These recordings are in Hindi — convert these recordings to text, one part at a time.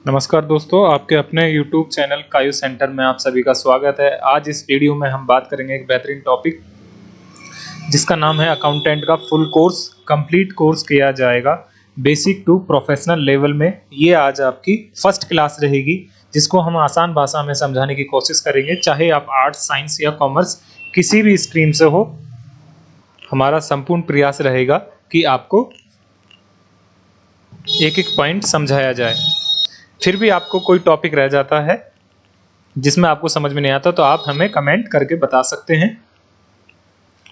नमस्कार दोस्तों, आपके अपने YouTube चैनल कायु सेंटर में आप सभी का स्वागत है। आज इस वीडियो में हम बात करेंगे एक बेहतरीन टॉपिक जिसका नाम है अकाउंटेंट का फुल कोर्स कंप्लीट कोर्स किया जाएगा बेसिक टू प्रोफेशनल लेवल में। ये आज आपकी फर्स्ट क्लास रहेगी जिसको हम आसान भाषा में समझाने की कोशिश करेंगे। चाहे आप आर्ट्स, साइंस या कॉमर्स किसी भी स्ट्रीम से हो, हमारा संपूर्ण प्रयास रहेगा कि आपको एक एक पॉइंट समझाया जाए। फिर भी आपको कोई टॉपिक रह जाता है जिसमें आपको समझ में नहीं आता तो आप हमें कमेंट करके बता सकते हैं।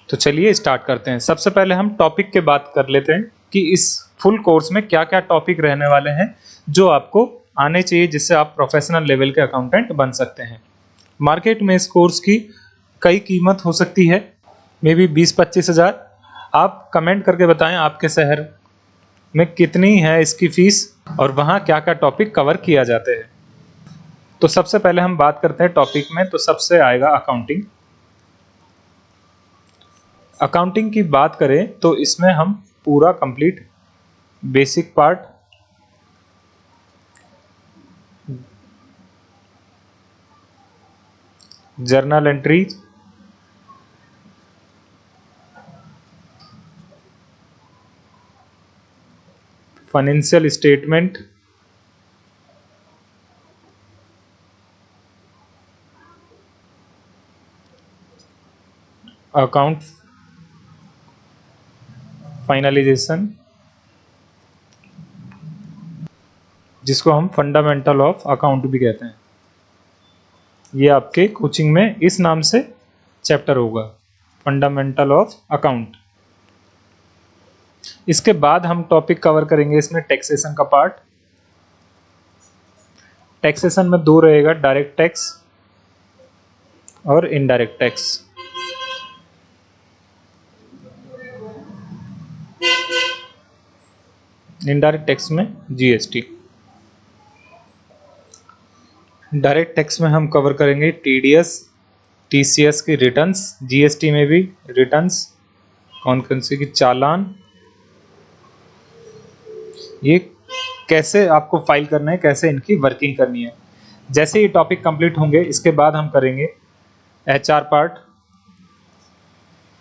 तो चलिए स्टार्ट करते हैं। सबसे पहले हम टॉपिक के बात कर लेते हैं कि इस फुल कोर्स में क्या क्या टॉपिक रहने वाले हैं जो आपको आने चाहिए, जिससे आप प्रोफेशनल लेवल के अकाउंटेंट बन सकते हैं। मार्केट में इस कोर्स की कई कीमत हो सकती है, मे बी 20-25 हज़ार। आप कमेंट करके बताएं आपके शहर में कितनी है इसकी फीस और वहाँ क्या क्या टॉपिक कवर किया जाते हैं। तो सबसे पहले हम बात करते हैं टॉपिक में, तो सबसे आएगा अकाउंटिंग। अकाउंटिंग की बात करें तो इसमें हम पूरा complete basic part, journal entry, financial statement, account finalisation, जिसको हम फंडामेंटल ऑफ अकाउंट भी कहते हैं। ये आपके कोचिंग में इस नाम से चैप्टर होगा, फंडामेंटल ऑफ अकाउंट। इसके बाद हम टॉपिक कवर करेंगे इसमें टैक्सेशन का पार्ट। टैक्सेशन में दो रहेगा, डायरेक्ट टैक्स और इनडायरेक्ट टैक्स। इनडायरेक्ट टैक्स में जीएसटी। डायरेक्ट टैक्स में हम कवर करेंगे टीडीएस, टीसीएस की रिटर्न्स, जीएसटी में भी रिटर्न्स, कौन कौन सी की चालान, ये कैसे आपको फाइल करना है, कैसे इनकी वर्किंग करनी है। जैसे ये टॉपिक कंप्लीट होंगे इसके बाद हम करेंगे एचआर पार्ट,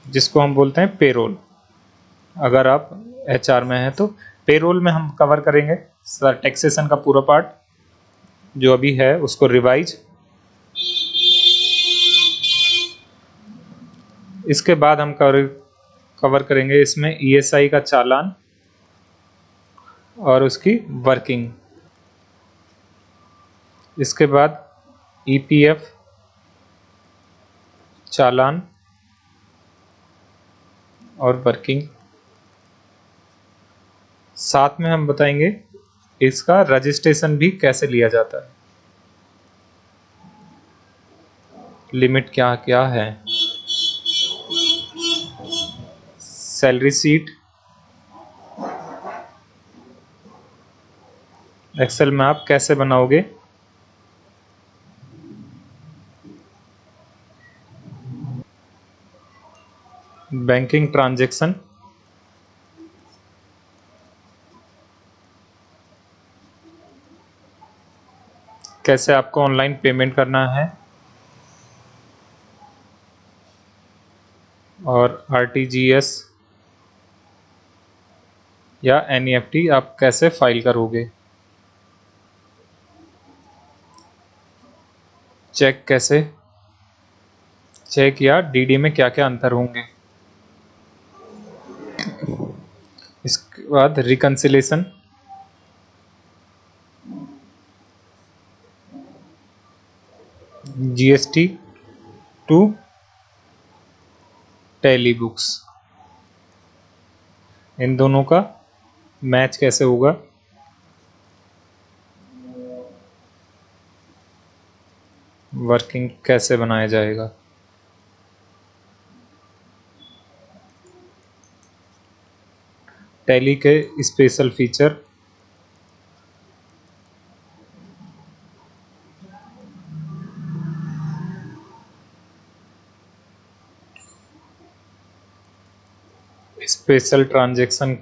जिसको हम बोलते हैं पेरोल। अगर आप एचआर में हैं तो पेरोल में हम कवर करेंगे सर टैक्सेशन का पूरा पार्ट जो अभी है उसको रिवाइज। इसके बाद हम कवर करेंगे इसमें ईएसआई का चालान और उसकी वर्किंग। इसके बाद ईपीएफ चालान और वर्किंग। साथ में हम बताएंगे इसका रजिस्ट्रेशन भी कैसे लिया जाता है, लिमिट क्या क्या है, सैलरी सीट, एक्सेल में आप कैसे बनाओगे, बैंकिंग ट्रांजैक्शन, कैसे आपको ऑनलाइन पेमेंट करना है, और आरटीजीएस या एनईएफटी आप कैसे फाइल करोगे, चेक कैसे, चेक या डीडी में क्या क्या अंतर होंगे। इसके बाद reconciliation, GST to Tally books, इन दोनों का मैच कैसे होगा, वर्किंग कैसे बनाया जाएगा। टैली के special feature, special transaction,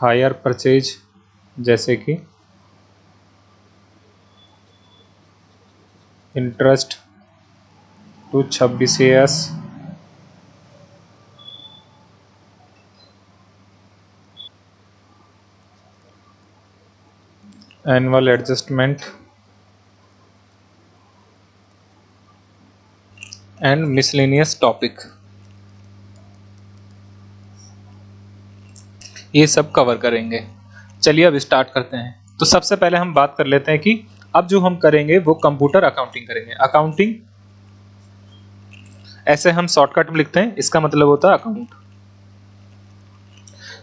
hire purchase जैसे कि interest to 26 annual adjustment and miscellaneous topic, ये सब कवर करेंगे। चलिए अब स्टार्ट करते हैं। तो सबसे पहले हम बात कर लेते हैं कि अब जो हम करेंगे वो कंप्यूटर अकाउंटिंग करेंगे। अकाउंटिंग ऐसे हम शॉर्टकट में लिखते हैं, इसका मतलब होता है अकाउंट।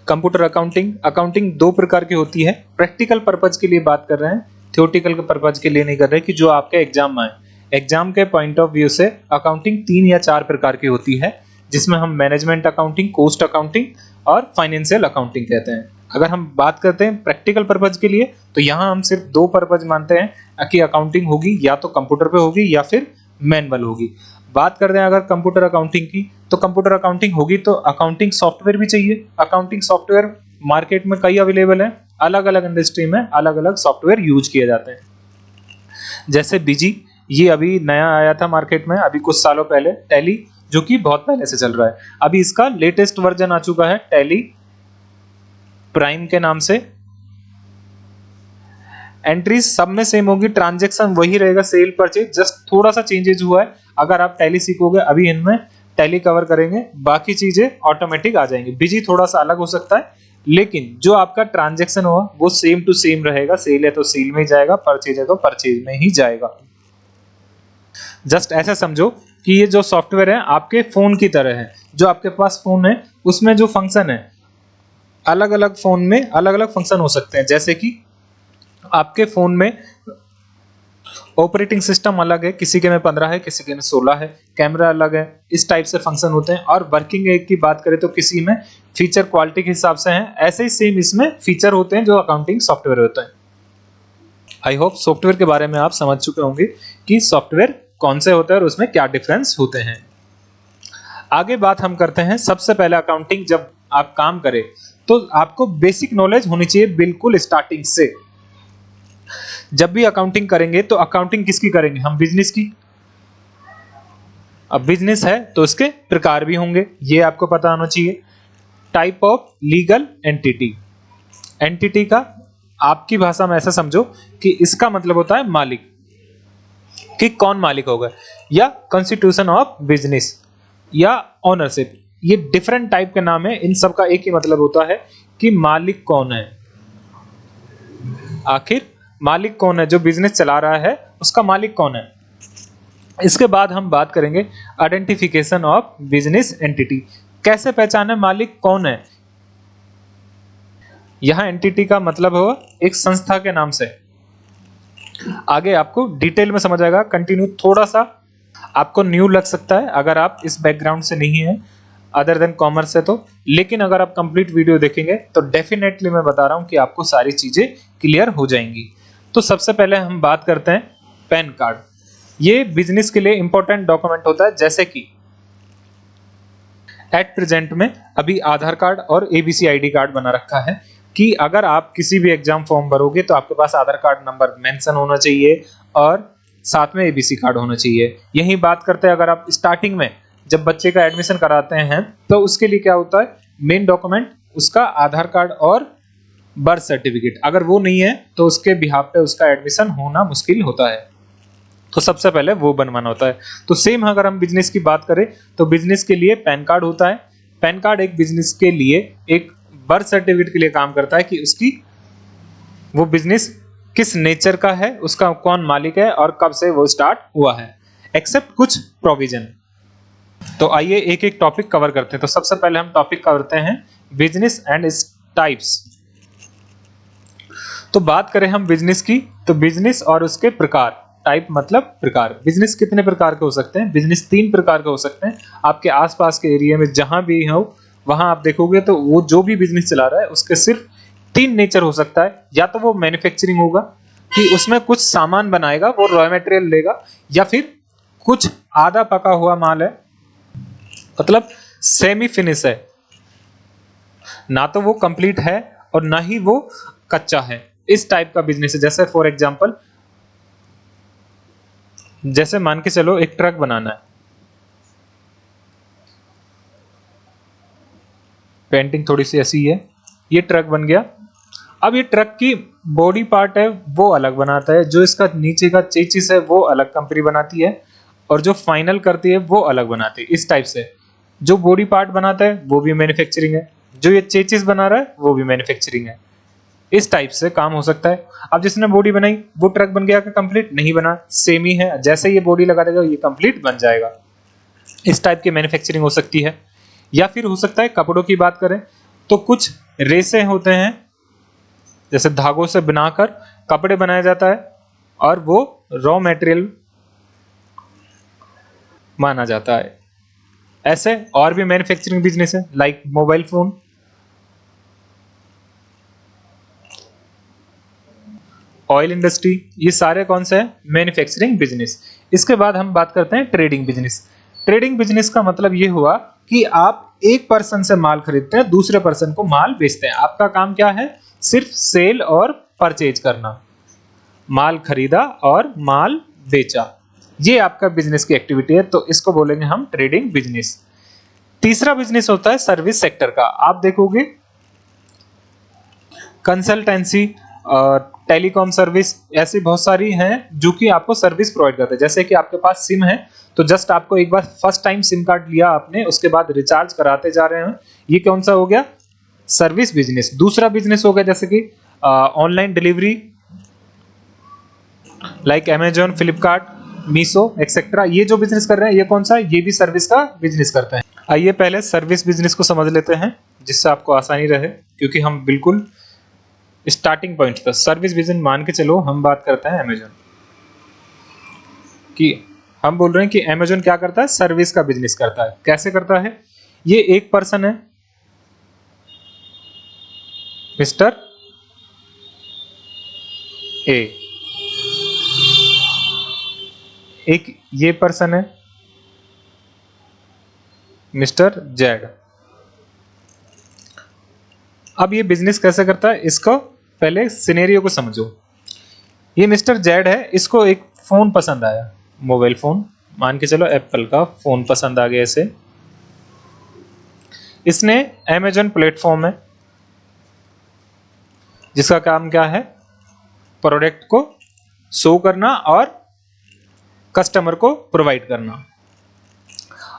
कंप्यूटर अकाउंटिंग, अकाउंटिंग दो प्रकार की होती है। प्रैक्टिकल पर्पज के लिए बात कर रहे हैं, थ्योरेटिकल के पर्पज के लिए नहीं कर रहे कि जो आपके एग्जाम में आए। एग्जाम के पॉइंट ऑफ व्यू से अकाउंटिंग 3 या 4 प्रकार की होती है, जिसमें हम मैनेजमेंट अकाउंटिंग, कॉस्ट अकाउंटिंग और फाइनेंशियल अकाउंटिंग कहते हैं। अगर हम बात करते हैं प्रैक्टिकल पर्पज के लिए, तो यहाँ हम सिर्फ 2 पर्पज मानते हैं कि अकाउंटिंग होगी या तो कंप्यूटर पे होगी या फिर मैनुअल होगी। बात करते हैं अगर कंप्यूटर अकाउंटिंग की, तो कंप्यूटर अकाउंटिंग होगी तो अकाउंटिंग सॉफ्टवेयर भी चाहिए। अकाउंटिंग सॉफ्टवेयर मार्केट में कई अवेलेबल हैं, अलग अलग इंडस्ट्री में अलग अलग सॉफ्टवेयर यूज किए जाते हैं। जैसे बीजी, ये अभी नया आया था मार्केट में अभी कुछ सालों पहले। टैली, जो कि बहुत पहले से चल रहा है, अभी इसका लेटेस्ट वर्जन आ चुका है टैली प्राइम के नाम से। एंट्रीज सब में सेम होगी, ट्रांजैक्शन वही रहेगा, सेल परचेज जस्ट थोड़ा सा चेंजेस हुआ है। अगर आप टैली सीखोगे, अभी इनमें टैली कवर करेंगे, बाकी चीजें ऑटोमेटिक आ जाएंगी। बिजी थोड़ा सा अलग हो सकता है, लेकिन जो आपका ट्रांजैक्शन होगा वो सेम टू सेम रहेगा। सेल है तो सेल में ही जाएगा, परचेज है तो परचेज में ही जाएगा। जस्ट ऐसा समझो कि ये जो सॉफ्टवेयर है आपके फोन की तरह है। जो आपके पास फोन है उसमें जो फंक्शन है, अलग अलग फोन में अलग अलग फंक्शन हो सकते हैं। जैसे कि आपके फोन में ऑपरेटिंग सिस्टम अलग है, किसी के में 15 है, किसी के में 16 है, कैमरा अलग है, इस टाइप से फंक्शन होते हैं। और वर्किंग एज की बात करें तो किसी में फीचर क्वालिटी के हिसाब से है, ऐसे ही सेम इसमें फीचर होते हैं जो अकाउंटिंग सॉफ्टवेयर होते हैं। आई होप सॉफ्टवेयर के बारे में आप समझ चुके होंगे कि सॉफ्टवेयर कौन से होते हैं और उसमें क्या डिफरेंस होते हैं। आगे बात हम करते हैं। सबसे पहले अकाउंटिंग जब आप काम करें तो आपको बेसिक नॉलेज होनी चाहिए बिल्कुल स्टार्टिंग से। जब भी अकाउंटिंग करेंगे तो अकाउंटिंग किसकी करेंगे हम? बिजनेस की। अब बिजनेस है तो इसके प्रकार भी होंगे, ये आपको पता होना चाहिए। Type of legal entity, entity का आपकी भाषा में ऐसा समझो कि इसका मतलब होता है मालिक, कि कौन मालिक होगा, या कॉन्स्टिट्यूशन ऑफ बिजनेस या ओनरशिप। ये डिफरेंट टाइप के नाम है, इन सब का एक ही मतलब होता है कि मालिक कौन है। आखिर मालिक कौन है? जो बिजनेस चला रहा है उसका मालिक कौन है। इसके बाद हम बात करेंगे आइडेंटिफिकेशन ऑफ बिजनेस एंटिटी। कैसे पहचाने मालिक कौन है? यहां एंटिटी का मतलब हो एक संस्था के नाम से। आगे आपको डिटेल में समझ आएगा, कंटिन्यू। थोड़ा सा आपको न्यू लग सकता है अगर आप इस बैकग्राउंड से नहीं है, अदर देन कॉमर्स से तो, लेकिन अगर आप कंप्लीट वीडियो देखेंगे तो डेफिनेटली मैं बता रहा हूं कि आपको सारी चीजें क्लियर हो जाएंगी। तो सबसे पहले हम बात करते हैं पैन कार्ड। ये बिजनेस के लिए इंपॉर्टेंट डॉक्यूमेंट होता है। जैसे कि एट प्रेजेंट में अभी आधार कार्ड और एबीसी आईडी कार्ड बना रखा है कि अगर आप किसी भी एग्जाम फॉर्म भरोगे तो आपके पास आधार कार्ड नंबर मेंशन होना चाहिए और साथ में एबीसी कार्ड होना चाहिए। यही बात करते हैं अगर आप स्टार्टिंग में जब बच्चे का एडमिशन कराते हैं तो उसके लिए क्या होता है, मेन डॉक्यूमेंट उसका आधार कार्ड और बर्थ सर्टिफिकेट। अगर वो नहीं है तो उसके बिहाफ पे उसका एडमिशन होना मुश्किल होता है, तो सबसे पहले वो बनवाना होता है। तो सेम अगर हम बिजनेस की बात करें तो बिजनेस के लिए पैन कार्ड होता है। पैन कार्ड एक बिजनेस के लिए एक बर्थ सर्टिफिकेट के लिए काम करता है कि उसकी वो बिजनेस किस नेचर का है, उसका कौन मालिक है और कब से वो स्टार्ट हुआ है, एक्सेप्ट कुछ प्रोविजन। तो आइए एक एक टॉपिक कवर करते हैं। तो सबसे पहले हम टॉपिक करते हैं बिजनेस एंड इट्स टाइप्स। तो बात करें हम बिजनेस की, तो बिजनेस और उसके प्रकार, टाइप मतलब प्रकार। बिजनेस कितने प्रकार के हो सकते हैं? बिजनेस 3 प्रकार के हो सकते हैं। आपके आसपास के एरिया में जहां भी हो वहां आप देखोगे तो वो जो भी बिजनेस चला रहा है उसके सिर्फ 3 नेचर हो सकता है। या तो वो मैन्युफैक्चरिंग होगा कि उसमें कुछ सामान बनाएगा, वो रॉ मटेरियल लेगा, या फिर कुछ आधा पका हुआ माल है, मतलब सेमी फिनिश है, ना तो वो कंप्लीट है और ना ही वो कच्चा है। इस टाइप का बिजनेस है। जैसे फॉर एग्जांपल, जैसे मान के चलो एक ट्रक बनाना है, पेंटिंग थोड़ी सी ऐसी है, ये ट्रक बन गया। अब ये ट्रक की बॉडी पार्ट है वो अलग बनाता है, जो इसका नीचे का चेसिस है वो अलग कंपनी बनाती है, और जो फाइनल करती है वो अलग बनाती है। इस टाइप से जो बॉडी पार्ट बनाता है वो भी मैन्युफैक्चरिंग है, जो ये चेसिस बना रहा है वो भी मैन्युफैक्चरिंग है। इस टाइप से काम हो सकता है। अब जिसने बॉडी बनाई वो ट्रक बन गया, क्या कंप्लीट? नहीं बना, सेम ही है। जैसे ये बॉडी लगा देगा ये कंप्लीट बन जाएगा। इस टाइप की मैन्युफैक्चरिंग हो सकती है। या फिर हो सकता है कपड़ों की बात करें तो कुछ रेसे होते हैं, जैसे धागों से बनाकर कपड़े बनाया जाता है, और वो रॉ मटेरियल माना जाता है। ऐसे और भी मैन्युफैक्चरिंग बिजनेस है, like mobile phone, oil industry, ये सारे कौन से हैं? Manufacturing business. इसके बाद हम बात करते हैं ट्रेडिंग बिजनेस। ट्रेडिंग बिजनेस का मतलब ये हुआ कि आप एक पर्सन से माल खरीदते हैं, दूसरे पर्सन को माल बेचते हैं। आपका काम क्या है? सिर्फ सेल और परचेज करना, माल खरीदा और माल बेचा, ये आपका बिजनेस की एक्टिविटी है, तो इसको बोलेंगे हम ट्रेडिंग बिजनेस। तीसरा बिजनेस होता है सर्विस सेक्टर का। आप देखोगे कंसल्टेंसी, टेलीकॉम सर्विस, ऐसी बहुत सारी हैं जो कि आपको सर्विस प्रोवाइड करते हैं। जैसे कि आपके पास सिम है तो जस्ट आपको एक बार फर्स्ट टाइम सिम कार्ड लिया आपने, उसके बाद रिचार्ज कराते जा रहे हैं, ये कौन सा हो गया? Service business. दूसरा बिजनेस हो गया जैसे कि online delivery, like Amazon, Flipkart, Meesho etcetera, ये जो बिजनेस कर रहे हैं ये कौन सा है? ये भी सर्विस का बिजनेस करते हैं। आइए पहले सर्विस बिजनेस को समझ लेते हैं जिससे आपको आसानी रहे, क्योंकि हम बिल्कुल स्टार्टिंग पॉइंट पर सर्विस बिजनेस मान के चलो हम बात करते हैं अमेजॉन की। हम बोल रहे हैं कि अमेजॉन क्या करता है? सर्विस का बिजनेस करता है। कैसे करता है? ये एक पर्सन है, मिस्टर ए, एक ये पर्सन है मिस्टर जेड। अब ये बिजनेस कैसे करता है इसको पहले सिनेरियो को समझो। ये मिस्टर जेड है, इसको एक फोन पसंद आया, मोबाइल फोन, मान के चलो एप्पल का फोन पसंद आ गया इसे। इसने अमेजॉन प्लेटफॉर्म है जिसका काम क्या है? प्रोडक्ट को शो करना और कस्टमर को प्रोवाइड करना।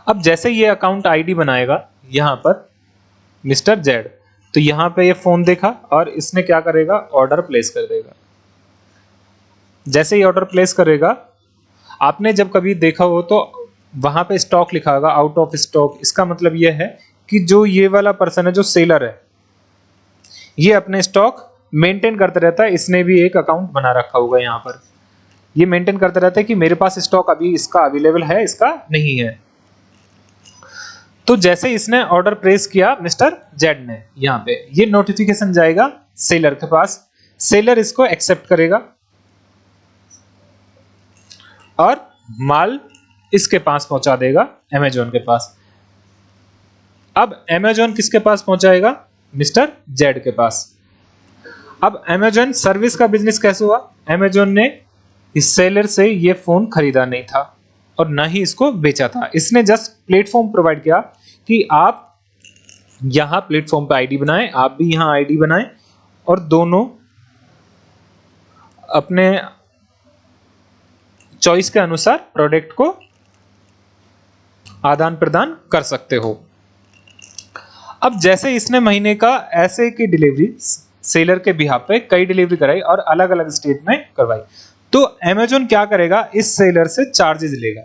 अब जैसे ये अकाउंट आईडी बनाएगा यहां पर मिस्टर जेड, तो यहां पे ये फोन देखा और इसने क्या करेगा? ऑर्डर प्लेस कर देगा। जैसे ही ऑर्डर प्लेस करेगा, आपने जब कभी देखा हो तो वहां पे स्टॉक लिखा होगा आउट ऑफ स्टॉक। इसका मतलब यह है कि जो ये वाला पर्सन है, जो सेलर है, ये अपने स्टॉक मेंटेन करते रहता है। इसने भी एक अकाउंट बना रखा होगा यहाँ पर, ये मेंटेन करता रहता है कि मेरे पास स्टॉक अभी इसका अवेलेबल है, इसका नहीं है। तो जैसे इसने ऑर्डर प्लेस किया मिस्टर जेड ने, यहाँ पे ये नोटिफिकेशन जाएगा सेलर के पास, सेलर इसको एक्सेप्ट करेगा और माल इसके पास पहुंचा देगा, अमेजॉन के पास। अब अमेजॉन किसके पास पहुंचाएगा? मिस्टर जेड के पास। अब अमेजॉन सर्विस का बिजनेस कैसे हुआ? अमेजॉन ने इस सेलर से ये फोन खरीदा नहीं था और ना ही इसको बेचा था। इसने जस्ट प्लेटफॉर्म प्रोवाइड किया कि आप यहां प्लेटफॉर्म पे आईडी बनाएं, आप भी यहां आईडी बनाएं, और दोनों अपने चॉइस के अनुसार प्रोडक्ट को आदान प्रदान कर सकते हो। अब जैसे इसने महीने का ऐसे की डिलीवरी सेलर के बिहाफ पे कई डिलीवरी कराई और अलग अलग स्टेट में करवाई, तो अमेजॉन क्या करेगा? इस सेलर से चार्जेस लेगा,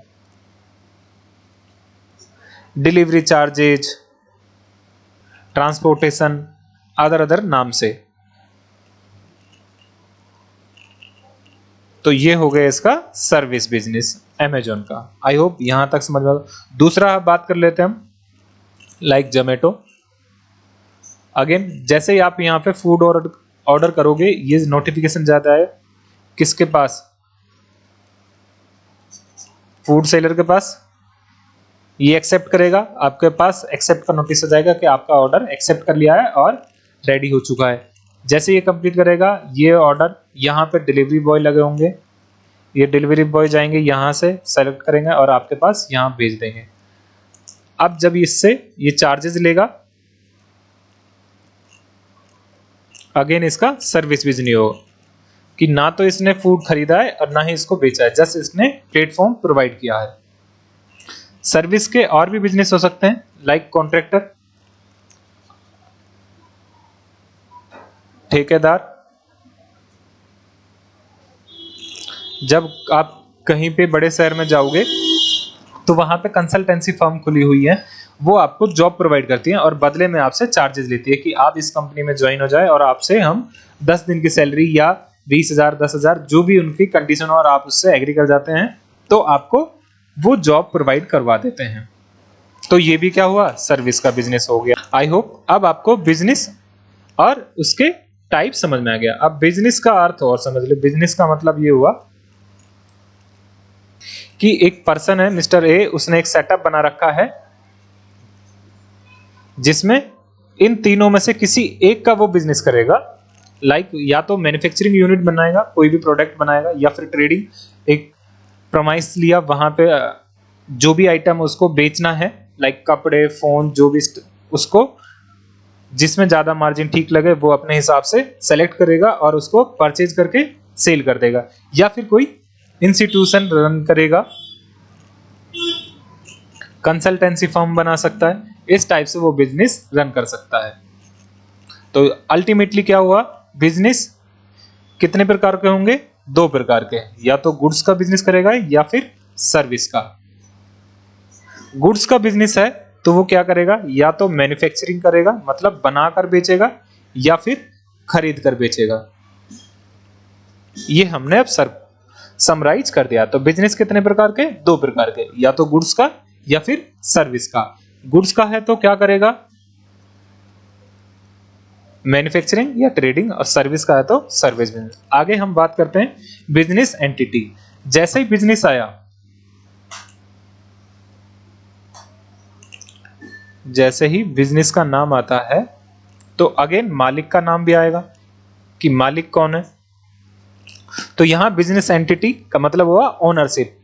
डिलीवरी चार्जेज, ट्रांसपोर्टेशन, अदर नाम से। तो ये हो गया इसका सर्विस बिजनेस अमेजॉन का। आई होप यहां तक समझ में। दूसरा बात कर लेते हैं हम, लाइक जोमेटो। अगेन जैसे ही आप यहाँ पे फूड ऑर्डर करोगे, ये नोटिफिकेशन जाता है किसके पास? फूड सेलर के पास। ये एक्सेप्ट करेगा, आपके पास एक्सेप्ट का नोटिस आ जाएगा कि आपका ऑर्डर एक्सेप्ट कर लिया है और रेडी हो चुका है। जैसे ये कंप्लीट करेगा, ये ऑर्डर यहाँ पे डिलीवरी बॉय लगे होंगे, ये डिलीवरी बॉय जाएंगे यहाँ से सेलेक्ट करेंगे और आपके पास यहाँ भेज देंगे। अब जब इससे ये चार्जेस लेगा, अगेन इसका सर्विस भी नहीं होगा कि ना तो इसने फूड खरीदा है और ना ही इसको बेचा है, जस्ट इसने प्लेटफॉर्म प्रोवाइड किया है। सर्विस के और भी बिजनेस हो सकते हैं, लाइक कॉन्ट्रैक्टर, ठेकेदार। जब आप कहीं पे बड़े शहर में जाओगे तो वहां पे कंसल्टेंसी फर्म खुली हुई है, वो आपको जॉब प्रोवाइड करती है और बदले में आपसे चार्जेस लेती है कि आप इस कंपनी में ज्वाइन हो जाए और आपसे हम 10 दिन की सैलरी या 20,000 10,000 जो भी उनकी कंडीशन हो और आप उससे एग्री कर जाते हैं तो आपको वो जॉब प्रोवाइड करवा देते हैं। तो ये भी क्या हुआ, सर्विस का बिजनेस हो गया। आई होप अब आपको बिजनेस और उसके टाइप समझ में आ गया। अब बिजनेस का अर्थ और समझ लो। बिजनेस का मतलब ये हुआ कि एक पर्सन है मिस्टर ए, उसने एक सेटअप बना रखा है जिसमें इन तीनों में से किसी एक का वो बिजनेस करेगा। लाइक या तो मैन्युफैक्चरिंग यूनिट बनाएगा, कोई भी प्रोडक्ट बनाएगा, या फिर ट्रेडिंग, एक प्रमाइस लिया, वहां पे जो भी आइटम उसको बेचना है, लाइक कपड़े, फोन, जो भी उसको जिसमें ज्यादा मार्जिन ठीक लगे वो अपने हिसाब से सेलेक्ट करेगा और उसको परचेज करके सेल कर देगा। या फिर कोई इंस्टीट्यूशन रन करेगा, कंसल्टेंसी फर्म बना सकता है, इस टाइप से वो बिजनेस रन कर सकता है। तो अल्टीमेटली क्या हुआ, बिजनेस कितने प्रकार के होंगे, 2 प्रकार के, या तो गुड्स का बिजनेस करेगा या फिर सर्विस का। गुड्स का बिजनेस है तो वो क्या करेगा, या तो मैन्युफैक्चरिंग करेगा मतलब बनाकर बेचेगा, या फिर खरीद कर बेचेगा। ये हमने अब समराइज कर दिया। तो बिजनेस कितने प्रकार के, 2 प्रकार के, या तो गुड्स का या फिर सर्विस का। गुड्स का है तो क्या करेगा, मैन्युफैक्चरिंग या ट्रेडिंग, और सर्विस का है तो सर्विस बिजनेस। आगे हम बात करते हैं बिजनेस एंटिटी। जैसे ही बिजनेस आया, जैसे ही बिजनेस का नाम आता है तो अगेन मालिक का नाम भी आएगा कि मालिक कौन है। तो यहां बिजनेस एंटिटी का मतलब हुआ ओनरशिप,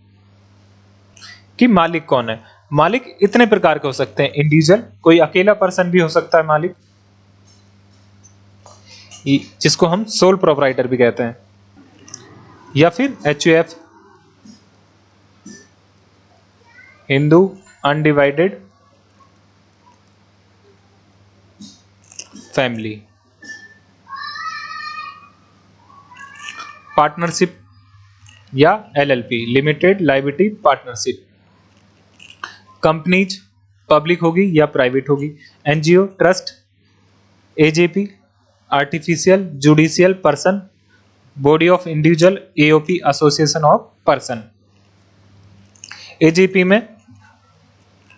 कि मालिक कौन है। मालिक इतने प्रकार के हो सकते हैं, इंडिविजुअल, कोई अकेला पर्सन भी हो सकता है मालिक, जिसको हम सोल प्रोप्राइटर भी कहते हैं, या फिर HUF, Hindu undivided family. Partnership या LLP, limited liability partnership. Companies public होगी या प्राइवेट होगी। NGO, trust, AJP, artificial judicial person, body of individual, AOP, association of person. AJP में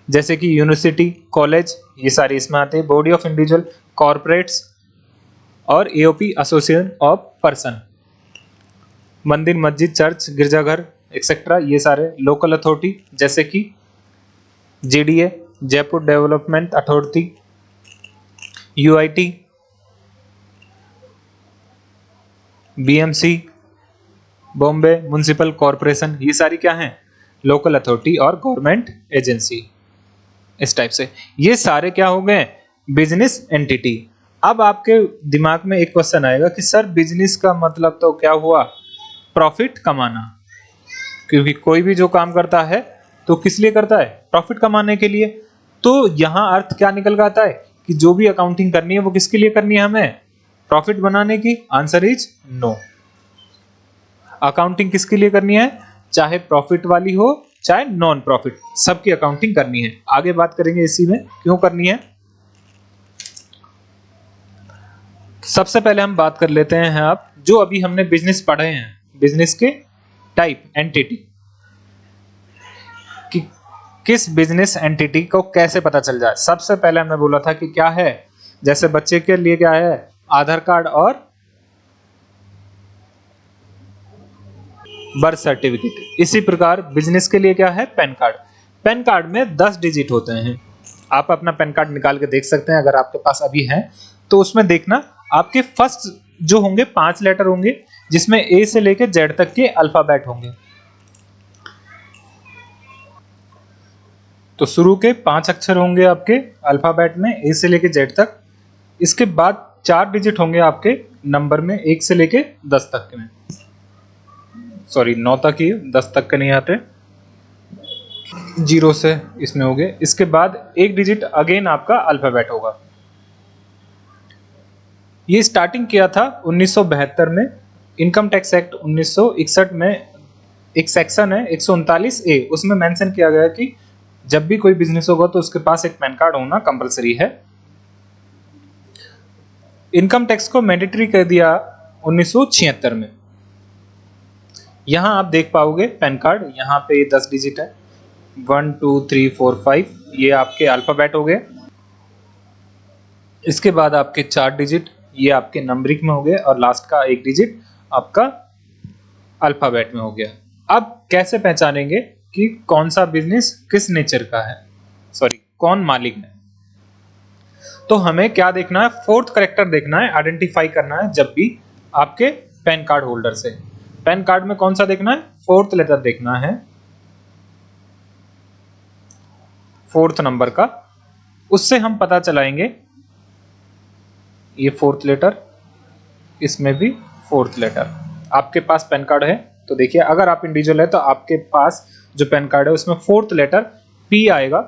जैसे कि यूनिवर्सिटी, कॉलेज, ये सारे इसमें आते हैं। बॉडी ऑफ इंडिविजुअल, कॉर्पोरेट्स, और AOP, एसोसिएशन ऑफ पर्सन। मंदिर, मस्जिद, चर्च, गिरजाघर एक्सेट्रा, ये सारे। लोकल अथॉरिटी जैसे कि JDA, Jaipur development authority, UIT, BMC, Bombay municipal corporation, ये सारी क्या हैं, लोकल अथॉरिटी और गवर्नमेंट एजेंसी। इस टाइप से ये सारे क्या हो गए, बिजनेस एंटिटी। अब आपके दिमाग में एक क्वेश्चन आएगा कि सर बिजनेस का मतलब तो क्या हुआ, प्रॉफिट कमाना, क्योंकि कोई भी जो काम करता है तो किस लिए करता है, प्रॉफिट कमाने के लिए। तो यहां अर्थ क्या निकल कर आता है कि जो भी अकाउंटिंग करनी है वो किसके लिए करनी है, हमें प्रॉफिट बनाने की। Answer is no. अकाउंटिंग किसके लिए करनी है, चाहे प्रॉफिट वाली हो चाहे नॉन प्रॉफिट, सबकी अकाउंटिंग करनी है। आगे बात करेंगे इसी में क्यों करनी है। सबसे पहले हम बात कर लेते हैं आप जो अभी हमने बिजनेस पढ़े हैं, बिजनेस के टाइप, एंटिटी, कि किस बिजनेस एंटिटी को कैसे पता चल जाए। सबसे पहले हमने बोला था कि क्या है, जैसे बच्चे के लिए क्या है, आधार कार्ड और बर्थ सर्टिफिकेट। इसी प्रकार बिजनेस के लिए क्या है, पैन कार्ड। पैन कार्ड में 10 डिजिट होते हैं। आप अपना पैन कार्ड निकाल के देख सकते हैं, अगर आपके पास अभी है तो उसमें देखना आपके फर्स्ट जो होंगे 5 लेटर होंगे, जिसमें ए से लेकर जेड तक के अल्फाबेट होंगे। तो शुरू के 5 अक्षर होंगे आपके अल्फाबेट में ए से लेकर जेड तक। इसके बाद 4 डिजिट होंगे आपके नंबर में 1 से लेके 10 तक के में, सॉरी 9 तक ही, 10 तक के नहीं आते, 0 से इसमें हो गए। इसके बाद 1 डिजिट अगेन आपका अल्फाबेट होगा। ये स्टार्टिंग किया था 1972 में। इनकम टैक्स एक्ट 1961 में एक सेक्शन है 139A, उसमें मेंशन किया गया कि जब भी कोई बिजनेस होगा तो उसके पास एक पैन कार्ड होना कंपलसरी है। इनकम टैक्स को मैंडेटरी कर दिया 1976 में। यहां आप देख पाओगे पैन कार्ड, यहाँ पे 10 डिजिट है, 1 2 3 4 5, ये आपके अल्फाबेट हो गए। इसके बाद आपके 4 डिजिट ये आपके नंबरिंग में हो गए, और लास्ट का 1 डिजिट आपका अल्फाबेट में हो गया। अब कैसे पहचानेंगे कि कौन सा बिजनेस किस नेचर का है, सॉरी कौन मालिक है? तो हमें क्या देखना है, 4th कैरेक्टर देखना है, आइडेंटिफाई करना है जब भी आपके पैन कार्ड होल्डर से। पैन कार्ड में कौन सा देखना है, 4th लेटर देखना है, 4th नंबर का, उससे हम पता चलाएंगे। ये 4th लेटर, इसमें भी 4th लेटर। आपके पास पैन कार्ड है तो देखिए, अगर आप इंडिविजुअल है तो आपके पास जो पैन कार्ड है उसमें 4th लेटर पी आएगा,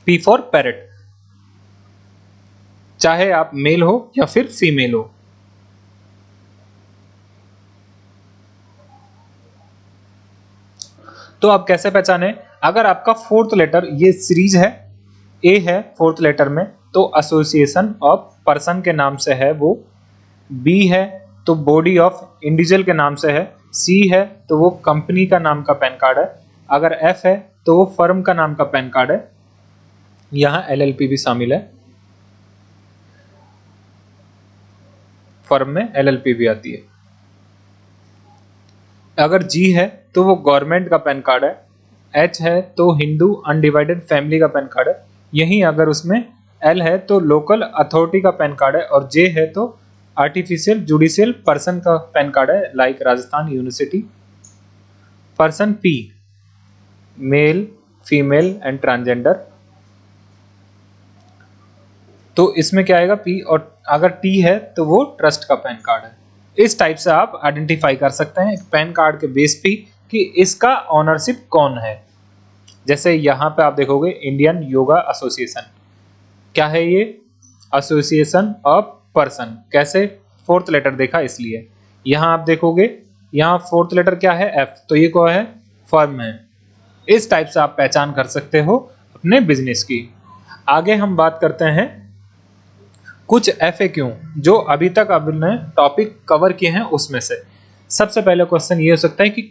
पी फॉर पैरेट, चाहे आप मेल हो या फिर फीमेल हो। तो आप कैसे पहचाने, अगर आपका 4th लेटर ये सीरीज है, ए है 4th लेटर में तो एसोसिएशन ऑफ पर्सन के नाम से है वो, बी है तो बॉडी ऑफ इंडिविजुअल के नाम से है, सी है तो वो कंपनी का नाम का पैन कार्ड है, अगर एफ है तो वो फर्म का नाम का पैन कार्ड है, यहां एलएलपी भी शामिल है, फर्म में एलएलपी भी आती है। अगर जी है तो वो गवर्नमेंट का पैन कार्ड है, एच है तो हिंदू अनडिवाइडेड फैमिली का पैन कार्ड है, यहीं अगर उसमें एल है तो लोकल अथॉरिटी का पैन कार्ड है, और जे है तो आर्टिफिशियल जुडिशियल पर्सन का पैन कार्ड है, like Rajasthan university. Person P, male female and transgender, तो इसमें क्या आएगा पी, और अगर टी है तो वो ट्रस्ट का पैन कार्ड है। इस टाइप से आप आइडेंटिफाई कर सकते हैं पैन कार्ड के बेस पे कि इसका ऑनरशिप कौन है। जैसे यहाँ पे आप देखोगे इंडियन योगा एसोसिएशन, क्या है ये, एसोसिएशन ऑफ पर्सन, कैसे 4th लेटर देखा इसलिए। यहाँ आप देखोगे यहाँ 4th लेटर क्या है, एफ, तो ये क्या है, फर्म है। इस टाइप से आप पहचान कर सकते हो अपने बिजनेस की। आगे हम बात करते हैं कुछ FAQ जो अभी तक आपने टॉपिक कवर किए हैं उसमें से। सबसे पहले क्वेश्चन ये हो सकता है कि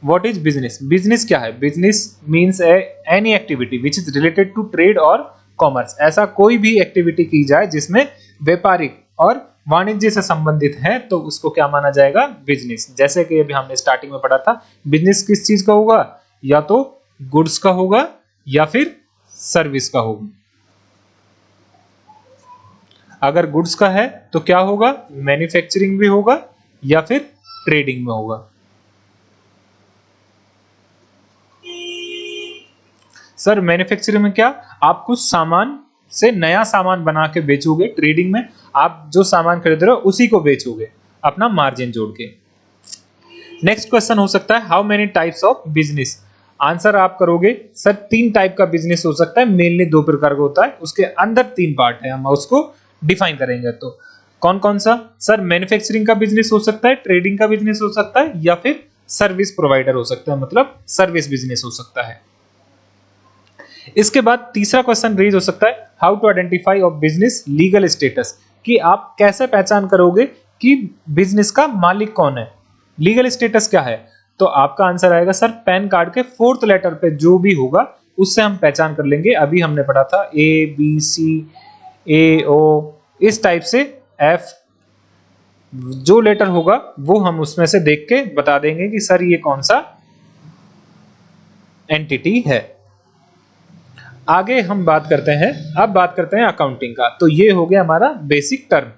व्हाट इज बिजनेस, बिजनेस क्या है? Business means any activity which is related to trade और कॉमर्स, ऐसा कोई भी एक्टिविटी की जाए जिसमें व्यापारिक और वाणिज्य से संबंधित है तो उसको क्या माना जाएगा, बिजनेस। जैसे कि अभी हमने स्टार्टिंग में पढ़ा था, बिजनेस किस चीज का होगा, या तो गुड्स का होगा या फिर सर्विस का होगा। अगर गुड्स का है तो क्या होगा, मैन्युफैक्चरिंग भी होगा या फिर ट्रेडिंग में होगा। सर मैन्युफैक्चरिंग में क्या, आप कुछ सामान से नया सामान बना के बेचोगे, ट्रेडिंग में आप जो सामान खरीद रहे हो उसी को बेचोगे अपना मार्जिन जोड़ के। नेक्स्ट क्वेश्चन हो सकता है how many types of business, answer आप करोगे सर 3 टाइप का बिजनेस हो सकता है, मेनली 2 प्रकार का होता है, उसके अंदर 3 पार्ट है, हम उसको डिफाइन करेंगे। तो कौन कौन सा, सर मैन्युफैक्चरिंग का बिजनेस हो सकता है, ट्रेडिंग का बिजनेस हो सकता है, या फिर सर्विस प्रोवाइडर हो सकता है, मतलब सर्विस बिजनेस हो सकता है। इसके बाद तीसरा क्वेश्चन रेज हो सकता है how to identify of business legal status, कि आप कैसे पहचान करोगे कि बिजनेस का मालिक कौन है, लीगल स्टेटस क्या है। तो आपका आंसर आएगा सर पैन कार्ड के 4th लेटर पे जो भी होगा उससे हम पहचान कर लेंगे। अभी हमने पढ़ा था ABC AO, इस टाइप से F, जो लेटर होगा वो हम उसमें से देख के बता देंगे कि सर ये कौन सा एंटिटी है। आगे हम बात करते हैं, अब बात करते हैं अकाउंटिंग का। तो ये हो गया हमारा बेसिक टर्म।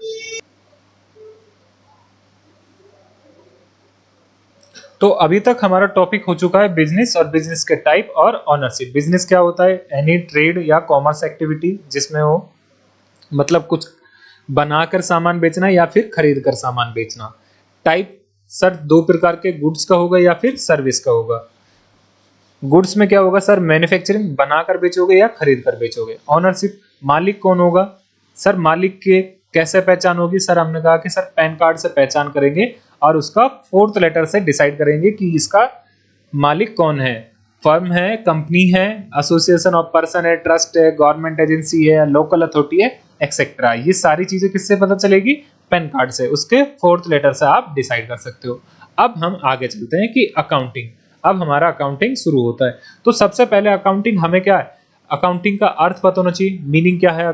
तो अभी तक हमारा टॉपिक हो चुका है बिजनेस और बिजनेस के टाइप और ओनरशिप। बिजनेस क्या होता है? एनी ट्रेड या कॉमर्स एक्टिविटी जिसमें हो मतलब कुछ बनाकर सामान बेचना या फिर खरीद कर सामान बेचना। टाइप सर दो प्रकार के, गुड्स का होगा या फिर सर्विस का होगा। गुड्स में क्या होगा सर? मैन्युफैक्चरिंग, बनाकर बेचोगे या खरीद कर बेचोगे। ओनरशिप, मालिक कौन होगा सर? मालिक के कैसे पहचान होगी सर? हमने कहा कि सर पैन कार्ड से पहचान करेंगे और उसका 4th लेटर से डिसाइड करेंगे कि इसका मालिक कौन है। फर्म है, कंपनी है, एसोसिएशन ऑफ पर्सन है, ट्रस्ट है, गवर्नमेंट एजेंसी है, लोकल अथॉरिटी है, एक्सेट्रा। ये सारी चीजें किससे पता चलेगी? पैन कार्ड से। उसके 4th लेटर से आप डिसाइड कर सकते हो। अब हम आगे चलते हैं कि अकाउंटिंग। अब हमारा अकाउंटिंग शुरू होता है। तो सबसे पहले अकाउंटिंग हमें क्या है? अकाउंटिंग का अर्थ पता होना चाहिए, मीनिंग क्या है।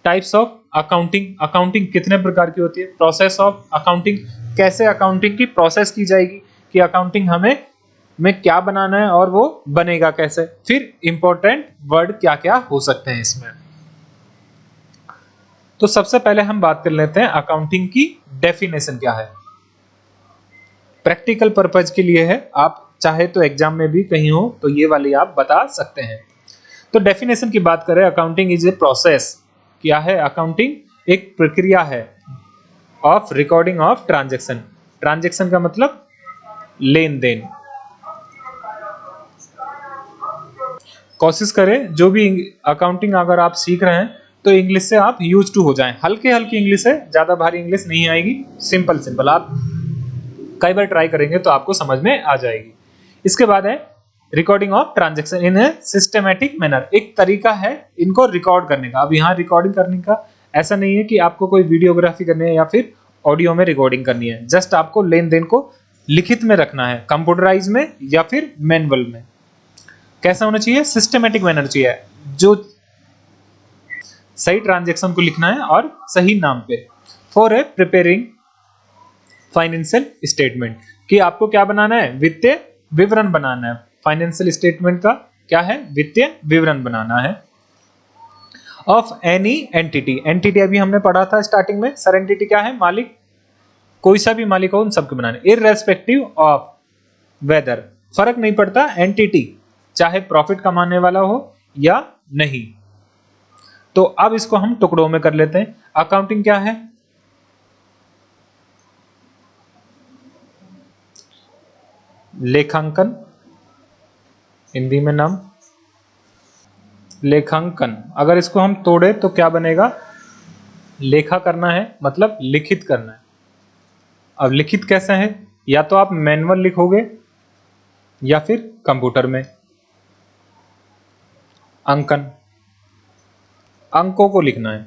टाइप्स ऑफ अकाउंटिंग, अकाउंटिंग कितने प्रकार की होती है। प्रोसेस ऑफ अकाउंटिंग, कैसे अकाउंटिंग की प्रोसेस की जाएगी कि अकाउंटिंग हमें क्या बनाना है और वो बनेगा कैसे। फिर इंपॉर्टेंट वर्ड क्या क्या हो सकते हैं इसमें। तो सबसे पहले हम बात कर लेते हैं अकाउंटिंग की डेफिनेशन क्या है। प्रैक्टिकल पर्पज के लिए है, आप चाहे तो एग्जाम में भी कहीं हो तो ये वाली आप बता सकते हैं। तो डेफिनेशन की बात करें, अकाउंटिंग इज ए प्रोसेस। क्या है अकाउंटिंग? एक प्रक्रिया है of recording of transaction. Transaction का मतलब लेन देन। कोशिश करें जो भी अकाउंटिंग अगर आप सीख रहे हैं तो इंग्लिश से आप यूज टू हो जाएं। हल्के हल्की इंग्लिश है, ज्यादा भारी इंग्लिश नहीं आएगी। सिंपल सिंपल आप कई बार ट्राई करेंगे तो आपको समझ में आ जाएगी। इसके बाद है recording of transaction in A systematic manner. एक तरीका है इनको रिकॉर्ड करने का। अब यहाँ रिकॉर्डिंग करने का ऐसा नहीं है कि आपको कोई वीडियोग्राफी करनी है या फिर ऑडियो में रिकॉर्डिंग करनी है। जस्ट आपको लेन देन को लिखित में रखना है, कंप्यूटराइज में या फिर मैनुअल में। कैसा होना चाहिए? सिस्टमैटिक मैनर चाहिए, जो सही ट्रांजैक्शन को लिखना है और सही नाम पे। For a preparing financial statement, कि आपको क्या बनाना है? वित्तीय विवरण बनाना है। फाइनेंशियल स्टेटमेंट का क्या है? वित्तीय विवरण बनाना है। ऑफ एनी एंटिटी, एंटिटी अभी हमने पढ़ा था स्टार्टिंग में सर। एंटिटी क्या है? मालिक, कोई सा भी मालिक हो उन सबके बनाने। इररेस्पेक्टिव ऑफ वेदर, फर्क नहीं पड़ता एंटिटी चाहे प्रॉफिट कमाने वाला हो या नहीं। तो अब इसको हम टुकड़ों में कर लेते हैं। अकाउंटिंग क्या है? लेखांकन, हिंदी में नाम लेखांकन। अगर इसको हम तोड़े तो क्या बनेगा? लेखा करना है मतलब लिखित करना है। अब लिखित कैसे है? या तो आप मैनुअल लिखोगे या फिर कंप्यूटर में। अंकन, अंकों को लिखना है,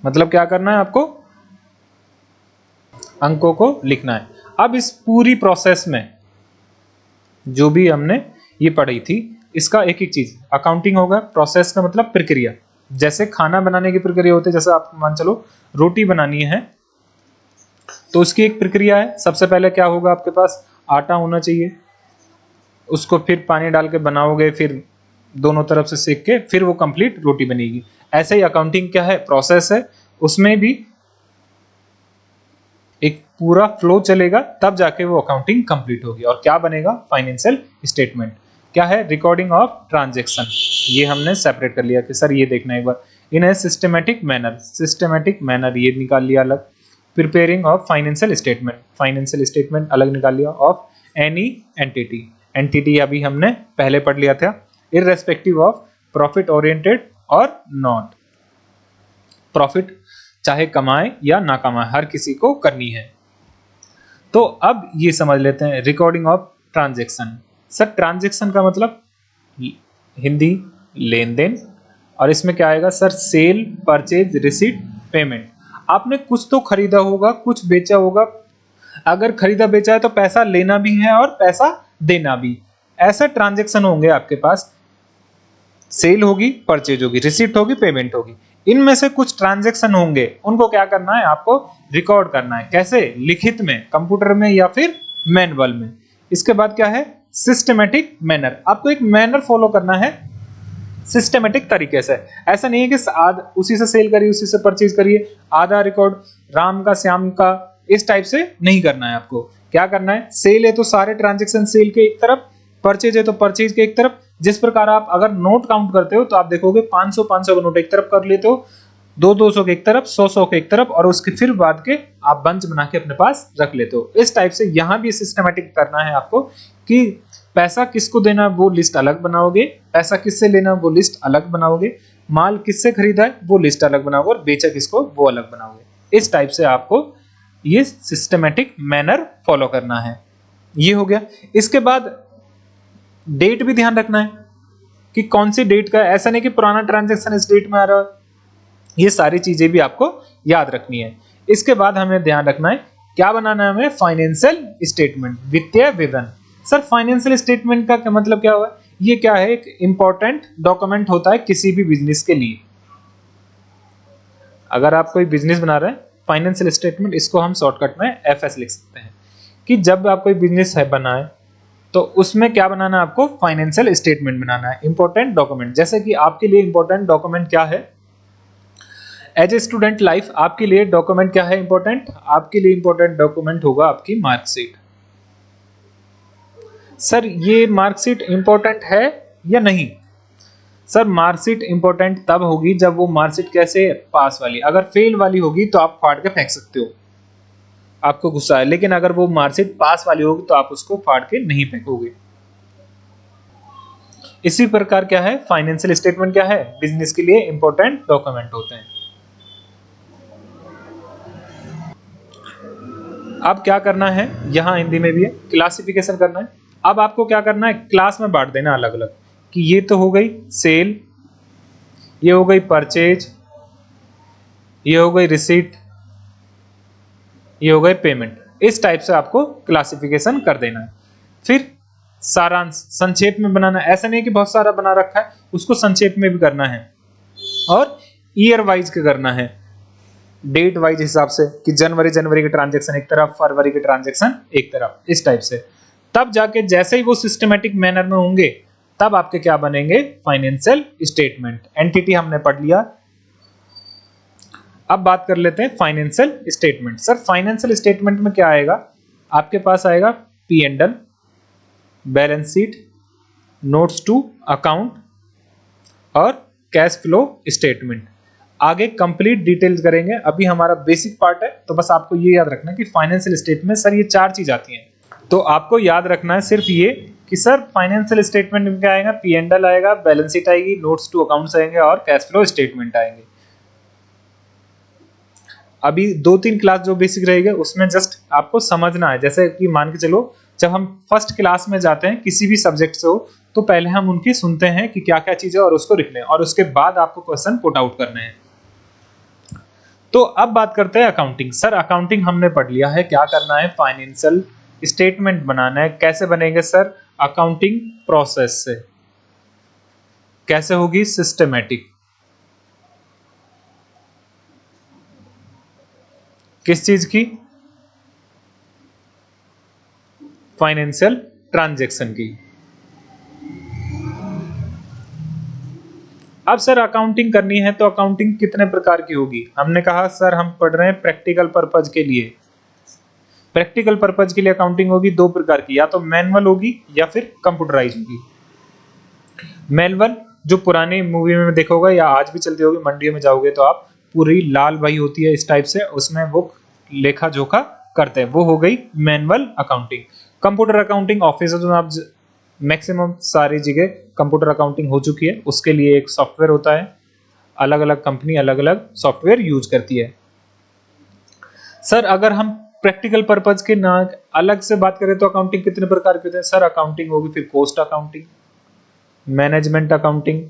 मतलब क्या करना है आपको? अंकों को लिखना है। अब इस पूरी प्रोसेस में जो भी हमने ये पढ़ी थी, इसका एक एक चीज अकाउंटिंग होगा। प्रोसेस का मतलब प्रक्रिया। जैसे खाना बनाने की प्रक्रिया होती है, जैसे आप मान चलो रोटी बनानी है तो उसकी एक प्रक्रिया है। सबसे पहले क्या होगा? आपके पास आटा होना चाहिए, उसको फिर पानी डाल के बनाओगे, फिर दोनों तरफ से सेक के फिर वो कंप्लीट रोटी बनेगी। ऐसे ही अकाउंटिंग क्या है? प्रोसेस है, उसमें भी एक पूरा फ्लो चलेगा, तब जाके वो अकाउंटिंग कंप्लीट होगी। और क्या बनेगा? Financial statement. क्या है? Recording of transaction. ये हमने सेपरेट कर लिया कि सर ये देखना एक बार। इन ए सिस्टमैटिक मैनर, सिस्टमैटिक मैनर ये निकाल लिया अलग। Preparing of financial statement, financial statement अलग निकाल लिया। ऑफ एनी एंटिटी, एंटिटी अभी हमने पहले पढ़ लिया था। इररेस्पेक्टिव ऑफ प्रॉफिट ओरिएंटेड और नॉट, प्रॉफिट चाहे कमाए या ना कमाए हर किसी को करनी है। तो अब ये समझ लेते हैं recording of transaction. Sir transaction का मतलब हिंदी लेन देन, और इसमें क्या आएगा sir? Sale, purchase, receipt, payment. आपने कुछ तो खरीदा होगा, कुछ बेचा होगा। अगर खरीदा बेचा है तो पैसा लेना भी है और पैसा देना भी। ऐसा ट्रांजैक्शन होंगे आपके पास। सेल होगी, परचेज होगी, रिसीट होगी, पेमेंट होगी। इनमें से कुछ ट्रांजैक्शन होंगे, उनको क्या करना है? आपको रिकॉर्ड करना है। कैसे? लिखित में, कंप्यूटर में या फिर मैनुअल में। इसके बाद क्या है? Systematic manner. आपको एक मैनर फॉलो करना है सिस्टमैटिक तरीके से। ऐसा नहीं है कि उसी से सेल करिए, उसी से परचेज करिए, आधा रिकॉर्ड राम का श्याम का, इस टाइप से नहीं करना है आपको। क्या करना है, सेल है तो सारे ट्रांजेक्शन सेल के एक तरफ, परचेज है तो परचेज के एक तरफ। जिस प्रकार आप अगर नोट काउंट करते हो तो आप देखोगे 500 का नोट एक तरफ कर लेते हो, 200 के एक तरफ, 100 के एक तरफ, और उसके फिर बाद के आप बंच बना के अपने पास रख लेते हो। इस टाइप से यहाँ भी सिस्टमेटिक करना है आपको कि पैसा किसको देना वो लिस्ट अलग बनाओगे, पैसा किससे लेना वो लिस्ट अलग बनाओगे, माल किससे खरीदा है वो लिस्ट अलग बनाओगे, और बेचा किसको वो अलग बनाओगे। इस टाइप से आपको ये सिस्टमेटिक मैनर फॉलो करना है। ये हो गया। इसके बाद डेट भी ध्यान रखना है कि कौन सी डेट का, ऐसा नहीं कि पुराना ट्रांजैक्शन इस डेट में आ रहा है, ये सारी चीजें भी आपको याद रखनी है। इसके बाद हमें ध्यान रखना है क्या बनाना है, हमें फाइनेंशियल स्टेटमेंट, वित्तीय विवरण। सर फाइनेंशियल स्टेटमेंट का मतलब क्या हुआ, ये क्या है, एक इंपॉर्टेंट डॉक्यूमेंट होता है किसी भी बिजनेस के लिए। अगर आप कोई बिजनेस बना रहे हैं, फाइनेंशियल स्टेटमेंट, इसको हम शॉर्टकट में एफएस लिख सकते हैं, कि जब आप कोई बिजनेस है बनाए तो उसमें क्या बनाना है, आपको फाइनेंशियल स्टेटमेंट बनाना है, इंपॉर्टेंट डॉक्यूमेंट। जैसे कि आपके लिए इंपॉर्टेंट डॉक्यूमेंट क्या है, एज ए स्टूडेंट लाइफ आपके लिए डॉक्यूमेंट क्या है इंपॉर्टेंट, आपके लिए इंपॉर्टेंट डॉक्यूमेंट होगा आपकी मार्कशीट। सर ये मार्कशीट इंपॉर्टेंट है या नहीं, सर मार्कशीट इंपॉर्टेंट तब होगी जब वो मार्कशीट कैसे, पास वाली। अगर फेल वाली होगी तो आप फाड़ के फेंक सकते हो, आपको गुस्सा है, लेकिन अगर वो मार्कशीट पास वाली होगी तो आप उसको फाड़ के नहीं फेंकोगे। इसी प्रकार क्या है, फाइनेंशियल स्टेटमेंट क्या है, बिजनेस के लिए इंपॉर्टेंट डॉक्यूमेंट होते हैं। अब क्या करना है, यहां हिंदी में भी है, क्लासिफिकेशन करना है। अब आपको क्या करना है, क्लास में बांट देना अलग अलग, कि ये तो हो गई सेल, ये हो गई परचेज, ये हो गई रिसीट, ये हो गई पेमेंट। इस टाइप से आपको क्लासिफिकेशन कर देना है। फिर सारांश संक्षेप में बनाना है, ऐसा नहीं कि बहुत सारा बना रखा है, उसको संक्षेप में भी करना है, और ईयर वाइज के करना है, डेट वाइज हिसाब से, कि जनवरी के ट्रांजैक्शन एक तरफ, फरवरी के ट्रांजैक्शन एक तरफ, इस टाइप से। तब जाके जैसे ही वो सिस्टमेटिक मैनर में होंगे तब आपके क्या बनेंगे, फाइनेंशियल स्टेटमेंट। एंटिटी हमने पढ़ लिया। अब बात कर लेते हैं financial statement. Sir financial statement में क्या आएगा, आपके पास आएगा P and L, balance sheet, notes to account और कैश फ्लो स्टेटमेंट। आगे कंप्लीट डिटेल्स करेंगे, अभी हमारा बेसिक पार्ट है, तो बस आपको ये याद रखना है कि फाइनेंशियल स्टेटमेंट सर ये 4 चीज आती हैं। तो आपको याद रखना है सिर्फ ये कि सर फाइनेंशियल स्टेटमेंट में क्या आएगा, पी एंड एल आएगा, बैलेंस शीट आएगी, नोट्स टू अकाउंट्स आएंगे और कैश फ्लो स्टेटमेंट आएंगे। अभी 2-3 क्लास जो बेसिक रहेगा उसमें जस्ट आपको समझना है। जैसे कि मान के चलो जब हम फर्स्ट क्लास में जाते हैं किसी भी सब्जेक्ट से हो, तो पहले हम उनकी सुनते हैं कि क्या क्या चीजें, और उसको लिख लें, और उसके बाद आपको क्वेश्चन पुट आउट करने हैं। तो अब बात करते हैं अकाउंटिंग। सर अकाउंटिंग हमने पढ़ लिया है, क्या करना है, फाइनेंशियल स्टेटमेंट बनाना है। कैसे बनेंगे सर, अकाउंटिंग प्रोसेस से। कैसे होगी, सिस्टमेटिक। किस चीज की, फाइनेंशियल ट्रांजैक्शन की। अब सर अकाउंटिंग करनी है तो अकाउंटिंग कितने प्रकार की होगी, हमने कहा सर हम पढ़ रहे हैं प्रैक्टिकल पर्पज के लिए। प्रैक्टिकल पर्पज के लिए अकाउंटिंग होगी 2 प्रकार की, या तो मैनुअल होगी या फिर कंप्यूटराइज होगी। मैनुअल जो पुरानी मूवी में देखा होगा या आज भी चलती होगी, मंडियों में जाओगे तो आप पूरी लाल बही होती है इस टाइप से, उसमें वो लेखा जोखा करते हैं, वो हो गई manual accounting. Computer accounting office में आप मैक्सिमम सारी जगह कंप्यूटर अकाउंटिंग हो चुकी है, उसके लिए एक सॉफ्टवेयर होता है, अलग अलग कंपनी अलग अलग सॉफ्टवेयर यूज करती है। सर अगर हम प्रैक्टिकल पर्पज के ना अलग से बात करें तो अकाउंटिंग कितने प्रकार के होते हैं, सर अकाउंटिंग होगी फिर cost accounting, management accounting,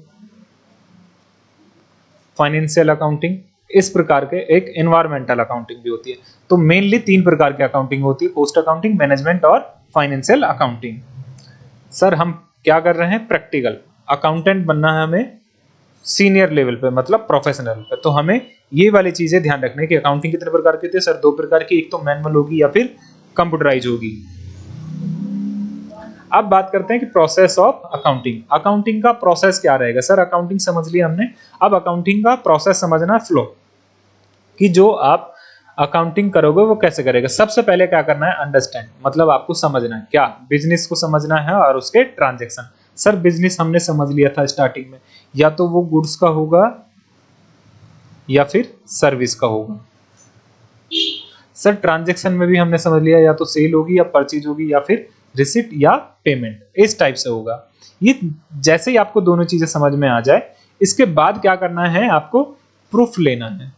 financial accounting, इस प्रकार के एक एनवायरमेंटल अकाउंटिंग भी होती है। तो मेनली 3 प्रकार की अकाउंटिंग होती है, कॉस्ट अकाउंटिंग, मैनेजमेंट और फाइनेंशियल अकाउंटिंग। सर हम क्या कर रहे हैं, प्रैक्टिकल अकाउंटेंट बनना है हमें सीनियर लेवल पे, मतलब प्रोफेशनल पे, तो हमें ये वाली चीजें ध्यान रखने की। अकाउंटिंग कितने प्रकार की होती है, सर 2 प्रकार की, एक तो मैनुअल होगी या फिर कंप्यूटराइज होगी। अब बात करते हैं कि प्रोसेस ऑफ अकाउंटिंग। अकाउंटिंग का प्रोसेस क्या रहेगा, सर अकाउंटिंग समझ लिया हमने, अब अकाउंटिंग का प्रोसेस समझना, फ्लो, कि जो आप अकाउंटिंग करोगे वो कैसे करेगा? सबसे पहले क्या करना है, अंडरस्टैंड, मतलब आपको समझना है क्या, बिजनेस को समझना है और उसके ट्रांजैक्शन। सर बिजनेस हमने समझ लिया था स्टार्टिंग में, या तो वो गुड्स का होगा या फिर सर्विस का होगा। सर ट्रांजैक्शन में भी हमने समझ लिया, या तो सेल होगी या परचेज होगी या फिर रिसिप्ट या पेमेंट, इस टाइप से होगा। ये जैसे ही आपको दोनों चीजें समझ में आ जाए, इसके बाद क्या करना है, आपको प्रूफ लेना है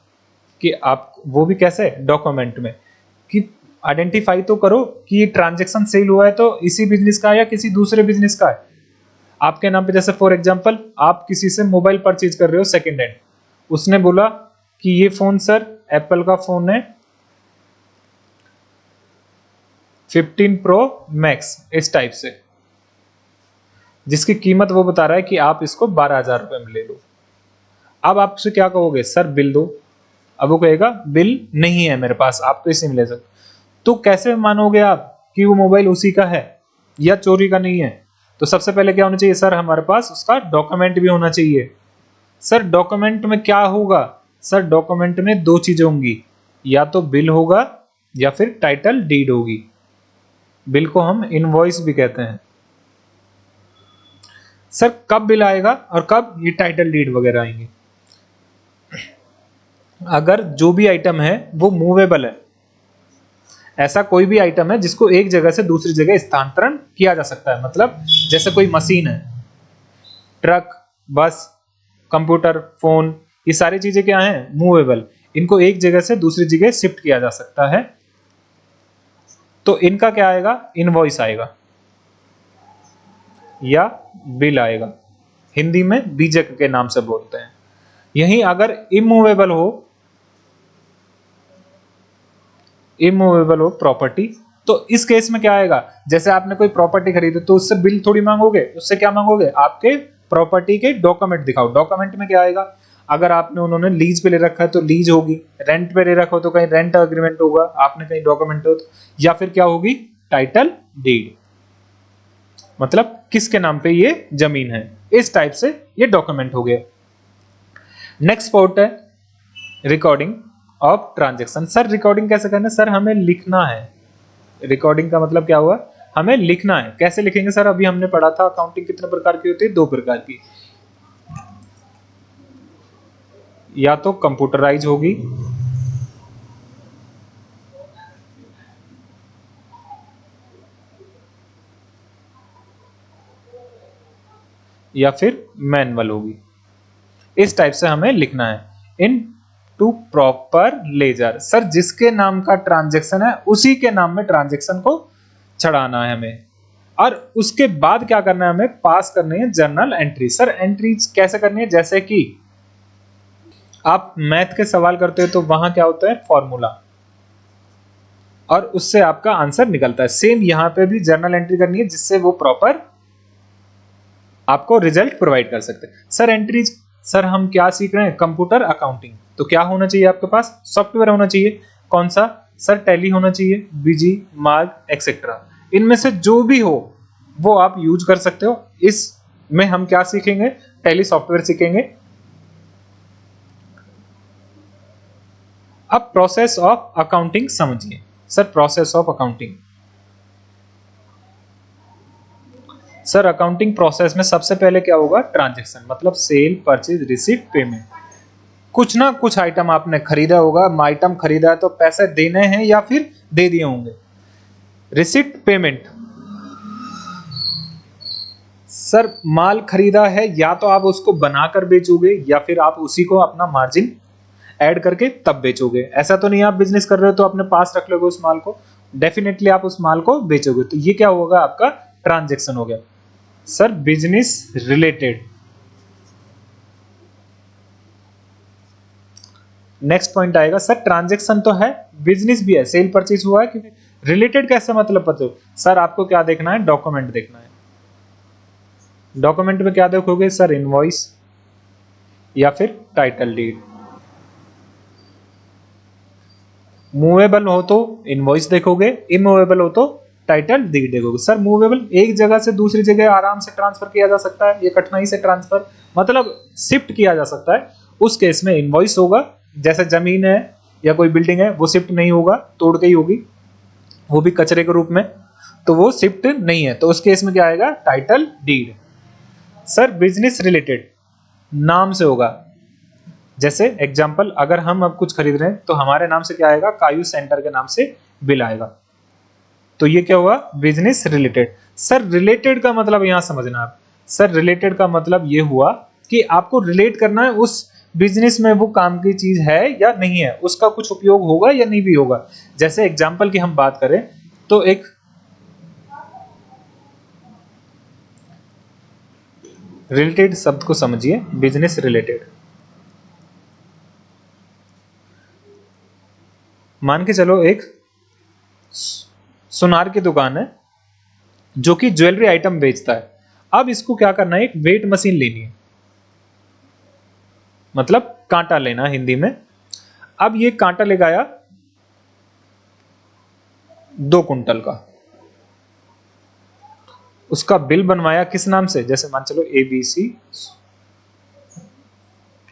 कि आप वो भी कैसे, डॉक्यूमेंट में, कि आइडेंटिफाई तो करो कि ये ट्रांजैक्शन सेल हुआ है तो इसी बिजनेस का है या किसी दूसरे बिजनेस का है आपके नाम पे। जैसे फॉर एग्जांपल आप किसी से मोबाइल परचेज कर रहे हो सेकंड हैंड, उसने बोला कि ये फोन सर एप्पल का फोन है 15 प्रो मैक्स, इस टाइप से, जिसकी कीमत वो बता रहा है कि आप इसको 12,000 रुपए में ले लो। अब आपसे क्या कहोगे, सर बिल दो। अब वो कहेगा बिल नहीं है मेरे पास, आप तो इसी में ले सकते। तो कैसे मानोगे आप कि वो मोबाइल उसी का है या चोरी का नहीं है? तो सबसे पहले क्या होना चाहिए, सर हमारे पास उसका डॉक्यूमेंट भी होना चाहिए। सर डॉक्यूमेंट में क्या होगा, सर डॉक्यूमेंट में दो चीजें होंगी, या तो बिल होगा या फिर टाइटल डीड होगी। बिल को हम इनवॉइस भी कहते हैं। सर कब बिल आएगा और कब ये टाइटल डीड वगैरह आएंगे? अगर जो भी आइटम है वो मूवेबल है, ऐसा कोई भी आइटम है जिसको एक जगह से दूसरी जगह स्थानांतरण किया जा सकता है, मतलब जैसे कोई मशीन है, ट्रक, बस, कंप्यूटर, फोन, ये सारी चीजें क्या हैं, मूवेबल, इनको एक जगह से दूसरी जगह शिफ्ट किया जा सकता है, तो इनका क्या आएगा, इनवॉइस आएगा या बिल आएगा। हिंदी में बीजक के नाम से बोलते हैं। यही अगर इमूवेबल हो प्रॉपर्टी, तो इस केस में क्या आएगा, जैसे आपने कोई प्रॉपर्टी खरीदी तो उससे बिल थोड़ी मांगोगे, उससे क्या मांगोगे, आपके प्रॉपर्टी के डॉक्यूमेंट दिखाओ। डॉक्यूमेंट में क्या आएगा, अगर आपने उन्होंने लीज पे ले रखा है तो लीज होगी, रेंट पे ले रखा हो तो कहीं रेंट एग्रीमेंट होगा, आपने कहीं डॉक्यूमेंट हो तो, या फिर क्या होगी, टाइटल डीड, मतलब किसके नाम पे ये जमीन है, इस टाइप से ये डॉक्यूमेंट हो गया। नेक्स्ट पार्ट है recording of transaction. Sir recording कैसे करना है, सर हमें लिखना है। रिकॉर्डिंग का मतलब क्या हुआ, हमें लिखना है। कैसे लिखेंगे सर, अभी हमने पढ़ा था अकाउंटिंग कितने प्रकार की होती है, 2 प्रकार की, या तो कंप्यूटराइज होगी या फिर मैनुअल होगी। इस टाइप से हमें लिखना है। इन टू प्रॉपर लेजर, सर जिसके नाम का ट्रांजैक्शन है उसी के नाम में ट्रांजैक्शन को चढ़ाना है हमें, और उसके बाद क्या करना है, हमें पास करनी है जर्नल एंट्री। सर एंट्रीज कैसे करनी है, जैसे कि आप मैथ के सवाल करते हो तो वहां क्या होता है, फॉर्मूला, और उससे आपका आंसर निकलता है। सेम यहां पे भी जर्नल एंट्री करनी है जिससे वो प्रॉपर आपको रिजल्ट प्रोवाइड कर सकते हैं। सर एंट्रीज, सर हम क्या सीख रहे हैं, कंप्यूटर अकाउंटिंग, तो क्या होना चाहिए आपके पास, सॉफ्टवेयर होना चाहिए। कौन सा, सर टैली होना चाहिए, बीजी, मार्ग एक्सेट्रा, इनमें से जो भी हो वो आप यूज कर सकते हो। इसमें हम क्या सीखेंगे, टैली सॉफ्टवेयर सीखेंगे। अब प्रोसेस ऑफ अकाउंटिंग समझिए। Sir process of accounting, sir accounting process में सबसे पहले क्या होगा, ट्रांजैक्शन, मतलब सेल, परचेज, रिसीट, पेमेंट। कुछ ना कुछ आइटम आपने खरीदा होगा, आइटम खरीदा है तो पैसे देने हैं या फिर दे दिए होंगे। रिसीट, पेमेंट, सर माल खरीदा है, या तो आप उसको बनाकर बेचोगे या फिर आप उसी को अपना मार्जिन ऐड करके तब बेचोगे। ऐसा तो नहीं आप बिजनेस कर रहे हो तो अपने पास रख लोगे उस माल को, डेफिनेटली आप उस माल को बेचोगे। तो ये क्या होगा, आपका ट्रांजैक्शन हो गया। Sir business related, next point आएगा, सर ट्रांजैक्शन तो है, बिजनेस भी है, सेल परचेज हुआ है, क्योंकि रिलेटेड कैसे मतलब पता हो, सर आपको क्या देखना है, डॉक्यूमेंट देखना है। डॉक्यूमेंट में क्या देखोगे, सर इनवॉइस या फिर टाइटल डीड। मूवेबल हो तो इनवॉइस देखोगे, इमूवेबल हो तो टाइटल डीड देखोगे। सर मूवेबल एक जगह से दूसरी जगह आराम से ट्रांसफर किया जा सकता है, ये कठिनाई से ट्रांसफर मतलब शिफ्ट किया जा सकता है, उस केस में इनवॉइस होगा। जैसे जमीन है या कोई बिल्डिंग है वो शिफ्ट नहीं होगा, तोड़ के ही होगी, वो भी कचरे के रूप में, तो वो शिफ्ट नहीं है। तो उस केस में क्या आएगा, title deed. Sir business related नाम से होगा, जैसे एग्जांपल अगर हम अब कुछ खरीद रहे हैं तो हमारे नाम से क्या आएगा, कायू सेंटर के नाम से बिल आएगा। तो ये क्या हुआ, बिजनेस रिलेटेड। सर रिलेटेड का मतलब यहां समझना आप, सर रिलेटेड का मतलब ये हुआ कि आपको रिलेट करना है उस बिजनेस में वो काम की चीज है या नहीं है, उसका कुछ उपयोग होगा या नहीं भी होगा। जैसे एग्जांपल की हम बात करें तो एक रिलेटेड शब्द को समझिए, बिजनेस रिलेटेड। मान के चलो एक सुनार की दुकान है जो कि ज्वेलरी आइटम बेचता है। अब इसको क्या करना है, एक वेट मशीन लेनी है, मतलब कांटा लेना हिंदी में। अब ये कांटा लेकर आया 2 कुंटल का, उसका बिल बनवाया किस नाम से, जैसे मान चलो ABC,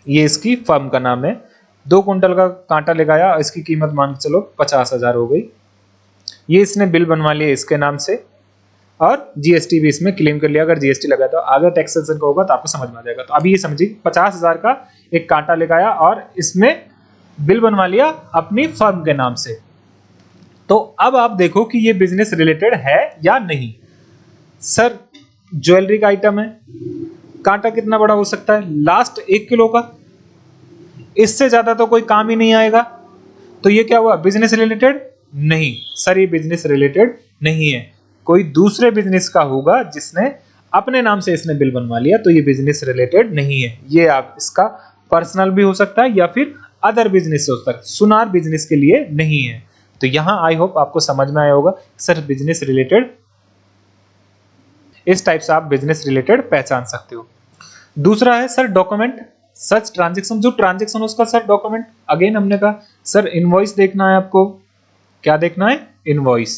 ये इसकी फर्म का नाम है। 2 कुंटल का कांटा लेकर आया, इसकी कीमत मान के चलो 50,000 हो गई। ये इसने बिल बनवा लिया इसके नाम से और GST भी इसमें क्लेम कर लिया। अगर GST लगा तो आगे टैक्सेशन का होगा तो आपको समझ में आ जाएगा। तो अभी ये समझिए 50,000 का एक कांटा लेकर आया और इसमें बिल बनवा लिया अपनी फर्म के नाम से। तो अब आप देखो कि ये बिजनेस रिलेटेड है या नहीं। सर ज्वेलरी का आइटम है, कांटा कितना बड़ा हो सकता है, लास्ट 1 किलो का, इससे ज्यादा तो कोई काम ही नहीं आएगा। तो ये क्या हुआ, बिजनेस रिलेटेड नहीं। सर ये बिजनेस रिलेटेड नहीं है, कोई दूसरे बिजनेस का होगा जिसने अपने नाम से इसने बिल बनवा लिया, तो ये बिजनेस रिलेटेड नहीं है। ये आप इसका पर्सनल भी हो सकता है या फिर अदर बिजनेस हो सकता है, सुनार बिजनेस के लिए नहीं है। तो यहां आई होप आपको समझ में आया होगा। सर बिजनेस रिलेटेड, इस टाइप से आप बिजनेस रिलेटेड पहचान सकते हो। दूसरा है सर डॉक्यूमेंट, सच ट्रांजेक्शन, जो ट्रांजेक्शन उसका सर डॉक्यूमेंट। अगेन हमने कहा सर इनवॉइस देखना है आपको, क्या देखना है, इनवॉइस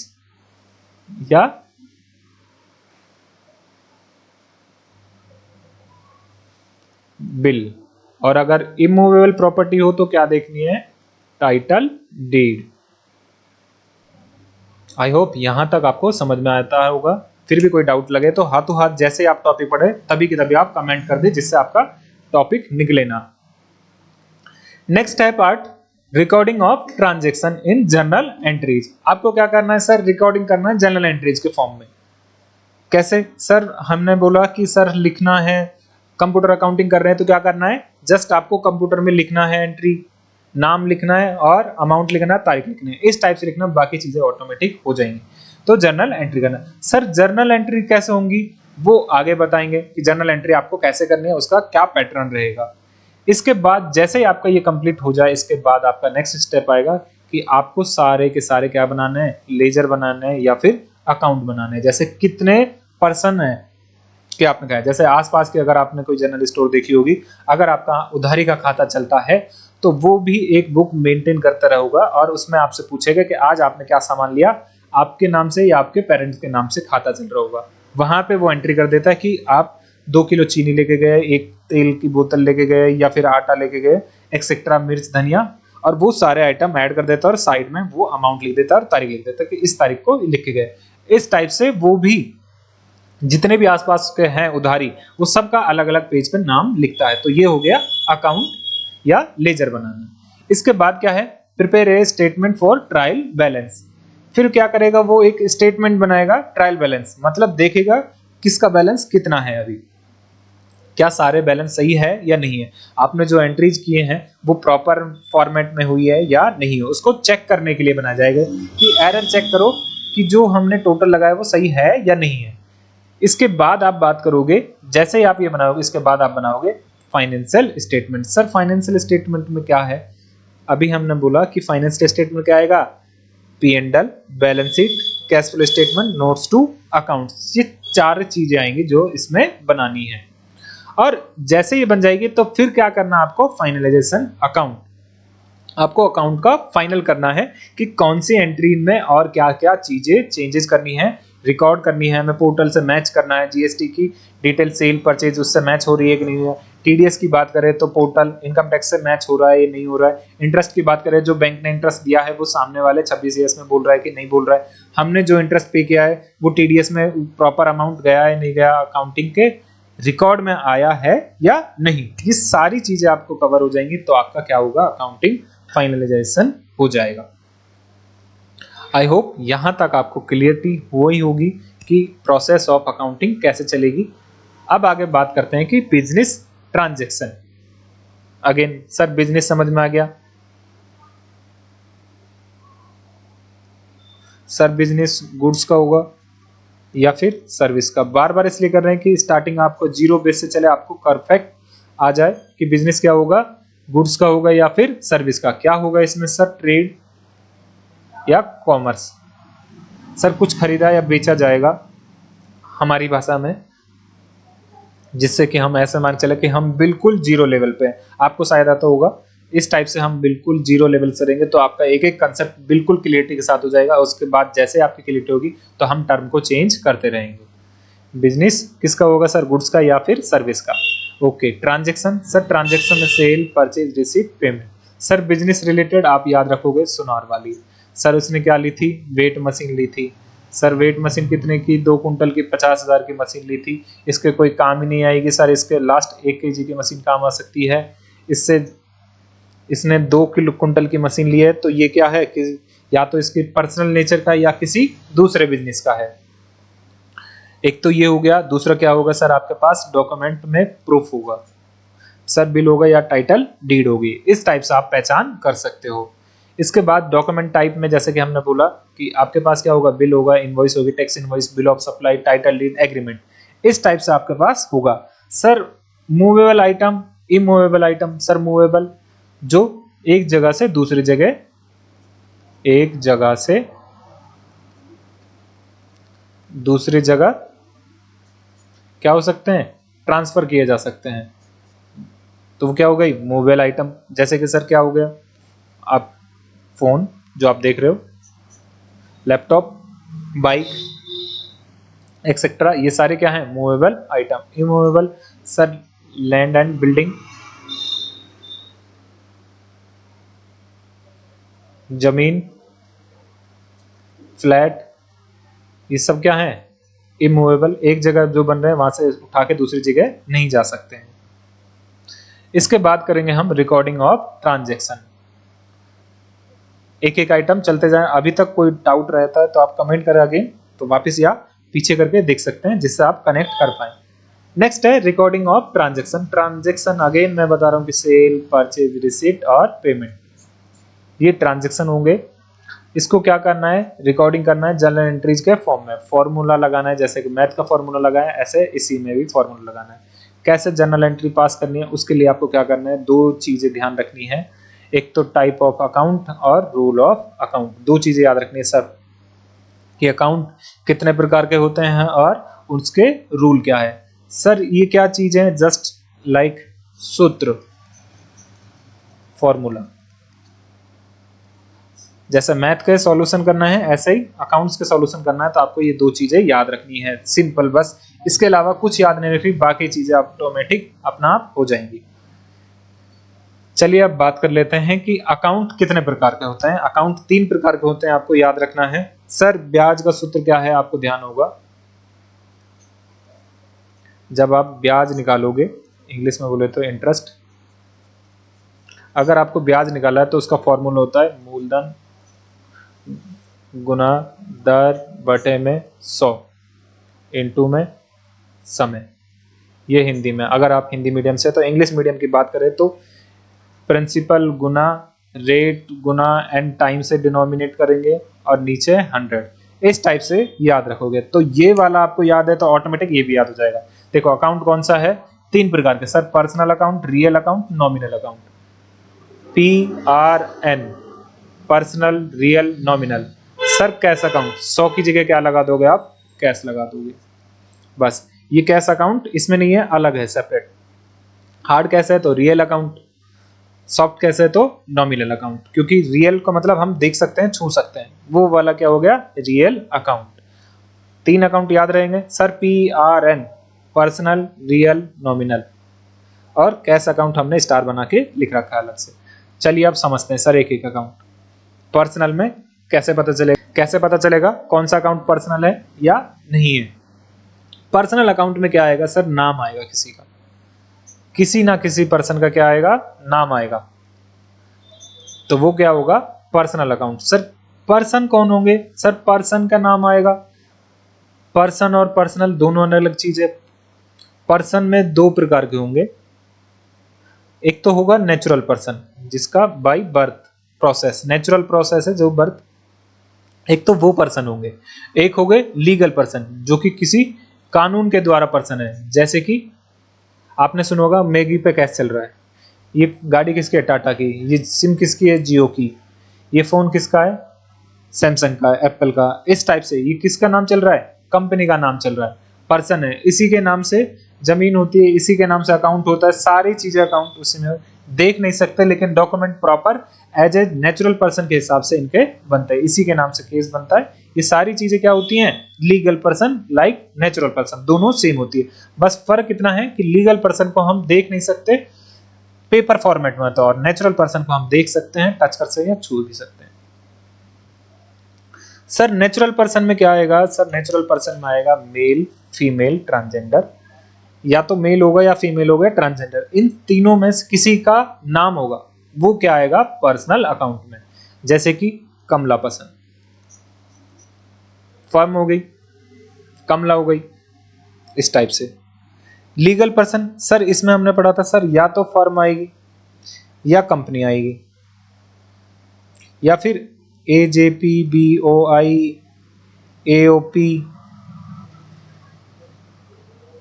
या बिल। और अगर इमूवेबल प्रॉपर्टी हो तो क्या देखनी है, टाइटल डीड। आई होप यहां तक आपको समझ में आता होगा। फिर भी कोई डाउट लगे तो हाथों हाथ जैसे ही आप टॉपिक पढ़े तभी की तभी आप कमेंट कर दे, जिससे आपका टॉपिक निकले ना। नेक्स्ट है part recording of transaction in journal entries. आपको क्या करना है सर, रिकॉर्डिंग करना है जर्नल एंट्रीज के फॉर्म में। कैसे सर, हमने बोला कि सर लिखना है, कंप्यूटर अकाउंटिंग कर रहे हैं तो क्या करना है, जस्ट आपको कंप्यूटर में लिखना है, एंट्री नाम लिखना है और अमाउंट लिखना है, तारीख लिखनी है, इस टाइप से लिखना, बाकी चीजें ऑटोमेटिक हो जाएंगी। तो जर्नल एंट्री करना। सर जर्नल एंट्री कैसे होंगी वो आगे बताएंगे कि जर्नल एंट्री आपको कैसे करनी है, उसका क्या पैटर्न रहेगा। इसके बाद जैसे ही आपका ये कंप्लीट हो जाए, इसके बाद आपका नेक्स्ट स्टेप आएगा कि आपको सारे के सारे क्या बनाना है, लेजर बनाना है या फिर अकाउंट बनाना है। जैसे कितने पर्सन है कि आपने कहा, जैसे आसपास की अगर आपने कोई जनरल स्टोर देखी होगी, अगर आपका उधारी का खाता चलता है तो वो भी एक बुक मेंटेन करता रहेगा और उसमें आपसे पूछेगा कि आज आपने क्या सामान लिया, आपके नाम से या आपके पेरेंट्स के नाम से खाता चल रहा होगा। वहां पे वो एंट्री कर देता है कि आप 2 किलो चीनी लेके गए, एक तेल की बोतल लेके गए या फिर आटा लेके गए, एक्सेट्रा, मिर्च, धनिया, और वो सारे आइटम ऐड कर देता है और साइड में वो अमाउंट लिख देता है और तारीख लिख देता है कि इस तारीख को लिख के गए। इस टाइप से वो भी जितने भी आसपास के हैं उधारी, वो सबका अलग अलग पेज पे नाम लिखता है। तो ये हो गया अकाउंट या लेजर बनाना। इसके बाद क्या है, prepare a statement for trial balance. फिर क्या करेगा, वो एक स्टेटमेंट बनाएगा ट्रायल बैलेंस, मतलब देखेगा किसका बैलेंस कितना है, अभी क्या सारे बैलेंस सही है या नहीं है, आपने जो एंट्रीज किए हैं वो प्रॉपर फॉर्मेट में हुई है या नहीं है, उसको चेक करने के लिए बनाया जाएगा कि एरर चेक करो कि जो हमने टोटल लगाया वो सही है या नहीं है। इसके बाद आप बात करोगे, जैसे ही आप ये बनाओगे इसके बाद आप बनाओगे financial statement. Sir financial statement में क्या है, अभी हमने बोला कि फाइनेंशियल स्टेटमेंट क्या आएगा, P&L, balance sheet, cash flow statement, notes to accounts, ये 4 चीजें आएंगी जो इसमें बनानी है। और जैसे ये बन जाएगी तो फिर क्या करना आपको, फाइनलाइजेशन अकाउंट। आपको अकाउंट का फाइनल करना है कि कौन सी एंट्री में और क्या क्या चीजें चेंजेस करनी है, रिकॉर्ड करनी है, हमें पोर्टल से मैच करना है, GST की डिटेल सेल परचेज उससे मैच हो रही है कि नहीं है, टीडीएस की बात करें तो पोर्टल इनकम टैक्स से मैच हो रहा है या नहीं हो रहा है। इंटरेस्ट की बात करें, जो बैंक ने इंटरेस्ट दिया है वो सामने वाले 26 ईयर्स में बोल रहा है कि नहीं बोल रहा है। हमने जो इंटरेस्ट पे किया है वो टीडीएस में प्रॉपर अमाउंट गया है नहीं गया, अकाउंटिंग के रिकॉर्ड में आया है या नहीं, ये सारी चीजें आपको कवर हो जाएंगी तो आपका क्या होगा, अकाउंटिंग फाइनलाइजेशन हो जाएगा। आई होप यहां तक आपको क्लियरिटी हुई होगी कि प्रोसेस ऑफ अकाउंटिंग कैसे चलेगी। अब आगे बात करते हैं कि business transaction. Again sir business समझ में आ गया, सर बिजनेस गुड्स का होगा या फिर सर्विस का। बार बार इसलिए कर रहे हैं कि स्टार्टिंग आपको जीरो बेस से चले, आपको परफेक्ट आ जाए कि बिजनेस क्या होगा, गुड्स का होगा या फिर सर्विस का। क्या होगा इसमें सर, ट्रेड या कॉमर्स। सर कुछ खरीदा या बेचा जाएगा हमारी भाषा में, जिससे कि हम ऐसे मान चले कि हम बिल्कुल जीरो लेवल पे हैं। आपको शायद आता होगा इस टाइप से हम बिल्कुल जीरो लेवल से रहेंगे तो आपका एक एक कंसेप्ट बिल्कुल क्लियरिटी के साथ हो जाएगा। उसके बाद जैसे आपकी क्लियरिटी होगी तो हम टर्म को चेंज करते रहेंगे। बिजनेस किसका होगा सर, गुड्स का या फिर सर्विस का। ओके, ट्रांजैक्शन सर, ट्रांजैक्शन में sale, purchase, receipt, payment. Sir business related आप याद रखोगे सुनार वाली। सर उसने क्या ली थी, वेट मशीन ली थी। सर वेट मशीन कितने की, 2 कुंटल की 50,000 की मशीन ली थी। इसके कोई काम ही नहीं आएगी सर, इसके लास्ट 1 kg की मशीन काम आ सकती है। इससे इसने 2 किलो कुंटल की मशीन ली है तो ये क्या है कि या तो इसकी पर्सनल नेचर का या किसी दूसरे बिजनेस का है। एक तो ये हो गया। दूसरा क्या होगा सर, आपके पास डॉक्यूमेंट में प्रूफ होगा, सर बिल होगा या टाइटल डीड होगी। इस टाइप से आप पहचान कर सकते हो। इसके बाद डॉक्यूमेंट टाइप में जैसे कि हमने बोला कि आपके पास क्या होगा, बिल होगा, इनवॉइस होगी, tax invoice, bill of supply, title deed, agreement. इस टाइप से आपके पास होगा। Sir movable item, immovable item. Sir movable जो एक जगह से दूसरी जगह, एक जगह से दूसरी जगह क्या हो सकते हैं, ट्रांसफर किए जा सकते हैं, तो वो क्या हो गई, मूवेबल आइटम। जैसे कि सर क्या हो गया, आप फोन जो आप देख रहे हो, लैपटॉप, बाइक एक्सेट्रा, ये सारे क्या हैं, movable item. Immovable sir land and building, जमीन, फ्लैट, ये सब क्या है, इमूवेबल। एक जगह जो बन रहे हैं वहां से उठा के दूसरी जगह नहीं जा सकते हैं। इसके बाद करेंगे हम रिकॉर्डिंग ऑफ ट्रांजैक्शन। एक एक आइटम चलते जाएं। अभी तक कोई डाउट रहता है तो आप कमेंट करें अगेन, तो वापस या पीछे करके देख सकते हैं जिससे आप कनेक्ट कर पाए। नेक्स्ट है recording of transaction. Transaction again मैं बता रहा हूं कि सेल, परचेज, रिसीट और पेमेंट, ये ट्रांजैक्शन होंगे। इसको क्या करना है, रिकॉर्डिंग करना है जर्नल एंट्रीज के फॉर्म में। फॉर्मूला लगाना है, जैसे कि मैथ का फॉर्मूला लगाया ऐसे इसी में भी फॉर्मूला लगाना है। कैसे जर्नल एंट्री पास करनी है, उसके लिए आपको क्या करना है, 2 चीजें ध्यान रखनी है। एक तो टाइप ऑफ अकाउंट और रूल ऑफ अकाउंट। 2 चीजें याद रखनी है सर, कि अकाउंट कितने प्रकार के होते हैं और उसके रूल क्या है। सर ये क्या चीज है, जस्ट लाइक सूत्र, फॉर्मूला। जैसे मैथ के सॉल्यूशन करना है ऐसे ही अकाउंट्स के सॉल्यूशन करना है, तो आपको ये 2 चीजें याद रखनी है, सिंपल बस। इसके अलावा कुछ याद नहीं रखनी, बाकी चीजें ऑटोमेटिक अपना आप हो जाएंगी। चलिए अब बात कर लेते हैं कि अकाउंट कितने प्रकार के होते हैं। अकाउंट 3 प्रकार के होते हैं, आपको याद रखना है। सर ब्याज का सूत्र क्या है, आपको ध्यान होगा। जब आप ब्याज निकालोगे, इंग्लिश में बोले तो इंटरेस्ट, अगर आपको ब्याज निकाला है तो उसका फॉर्मूला होता है मूलधन गुना दर बटे में 100 इंटू में समय। ये हिंदी में, अगर आप हिंदी मीडियम से, तो इंग्लिश मीडियम की बात करें तो प्रिंसिपल गुना रेट गुना एंड टाइम से डिनोमिनेट करेंगे और नीचे 100। इस टाइप से याद रखोगे तो ये वाला आपको याद है तो ऑटोमेटिक ये भी याद हो जाएगा। देखो अकाउंट कौन सा है, 3 प्रकार के sir, personal account, real account, nominal account. PRN, personal, real, nominal. Sir cash account, 100 की जगह क्या लगा दोगे आप, कैश लगा दोगे बस। ये कैश अकाउंट इसमें नहीं है, अलग है, सेपरेट। हार्ड कैश है तो रियल अकाउंट, सॉफ्ट कैश है तो नॉमिनल अकाउंट, क्योंकि रियल का मतलब हम देख सकते हैं, छू सकते हैं, वो वाला क्या हो गया, रियल अकाउंट। 3 अकाउंट याद रहेंगे sir, PRN, personal, real, nominal. और कैश अकाउंट हमने स्टार बना के लिख रखा है अलग से। चलिए अब समझते हैं सर एक एक अकाउंट। पर्सनल में कैसे पता चलेगा कौन सा अकाउंट पर्सनल है या नहीं है। पर्सनल अकाउंट में क्या आएगा सर, नाम आएगा किसी का, किसी ना किसी पर्सन का क्या आएगा, नाम आएगा, तो वो क्या होगा पर्सनल अकाउंट। सर पर्सन कौन होंगे, सर पर्सन का नाम आएगा। पर्सन और पर्सनल दोनों अलग चीज है। पर्सन में दो प्रकार के होंगे, एक तो होगा नेचुरल पर्सन जिसका by birth process, natural process है जो बर्थ, एक तो वो पर्सन होंगे। एक हो गए लीगल पर्सन जो कि किसी कानून के द्वारा पर्सन है, जैसे कि आपने सुना होगा मैगी पे कैश चल रहा है, ये गाड़ी किसकी है, टाटा की, ये सिम किसकी है, जियो की, ये फोन किसका है, सैमसंग का, एप्पल का। इस टाइप से ये किसका नाम चल रहा है, कंपनी का नाम चल रहा है, पर्सन है, इसी के नाम से जमीन होती है, इसी के नाम से अकाउंट होता है, सारी चीजें अकाउंट उसी में देख नहीं सकते, लेकिन document proper as a natural person के हिसाब से इनके बनते हैं, इसी के नाम से केस बनता है। ये सारी चीजें क्या होती हैं, legal person like natural person, दोनों सेम होती है। बस फर्क इतना है कि लीगल पर्सन को हम देख नहीं सकते पेपर फॉर्मेट में, तो और नेचुरल पर्सन को हम देख सकते हैं, टच कर सकते हैं या छू भी सकते हैं। सर नेचुरल पर्सन में क्या आएगा, सर नेचुरल पर्सन में आएगा मेल, फीमेल, ट्रांसजेंडर, या तो मेल होगा या फीमेल होगा, ट्रांसजेंडर, इन तीनों में से किसी का नाम होगा, वो क्या आएगा पर्सनल अकाउंट में। जैसे कि कमला पसंद, फर्म हो गई, कमला हो गई, इस टाइप से। लीगल पर्सन सर इसमें हमने पढ़ा था सर, या तो फर्म आएगी या कंपनी आएगी, या फिर AJP, BOI, AOP,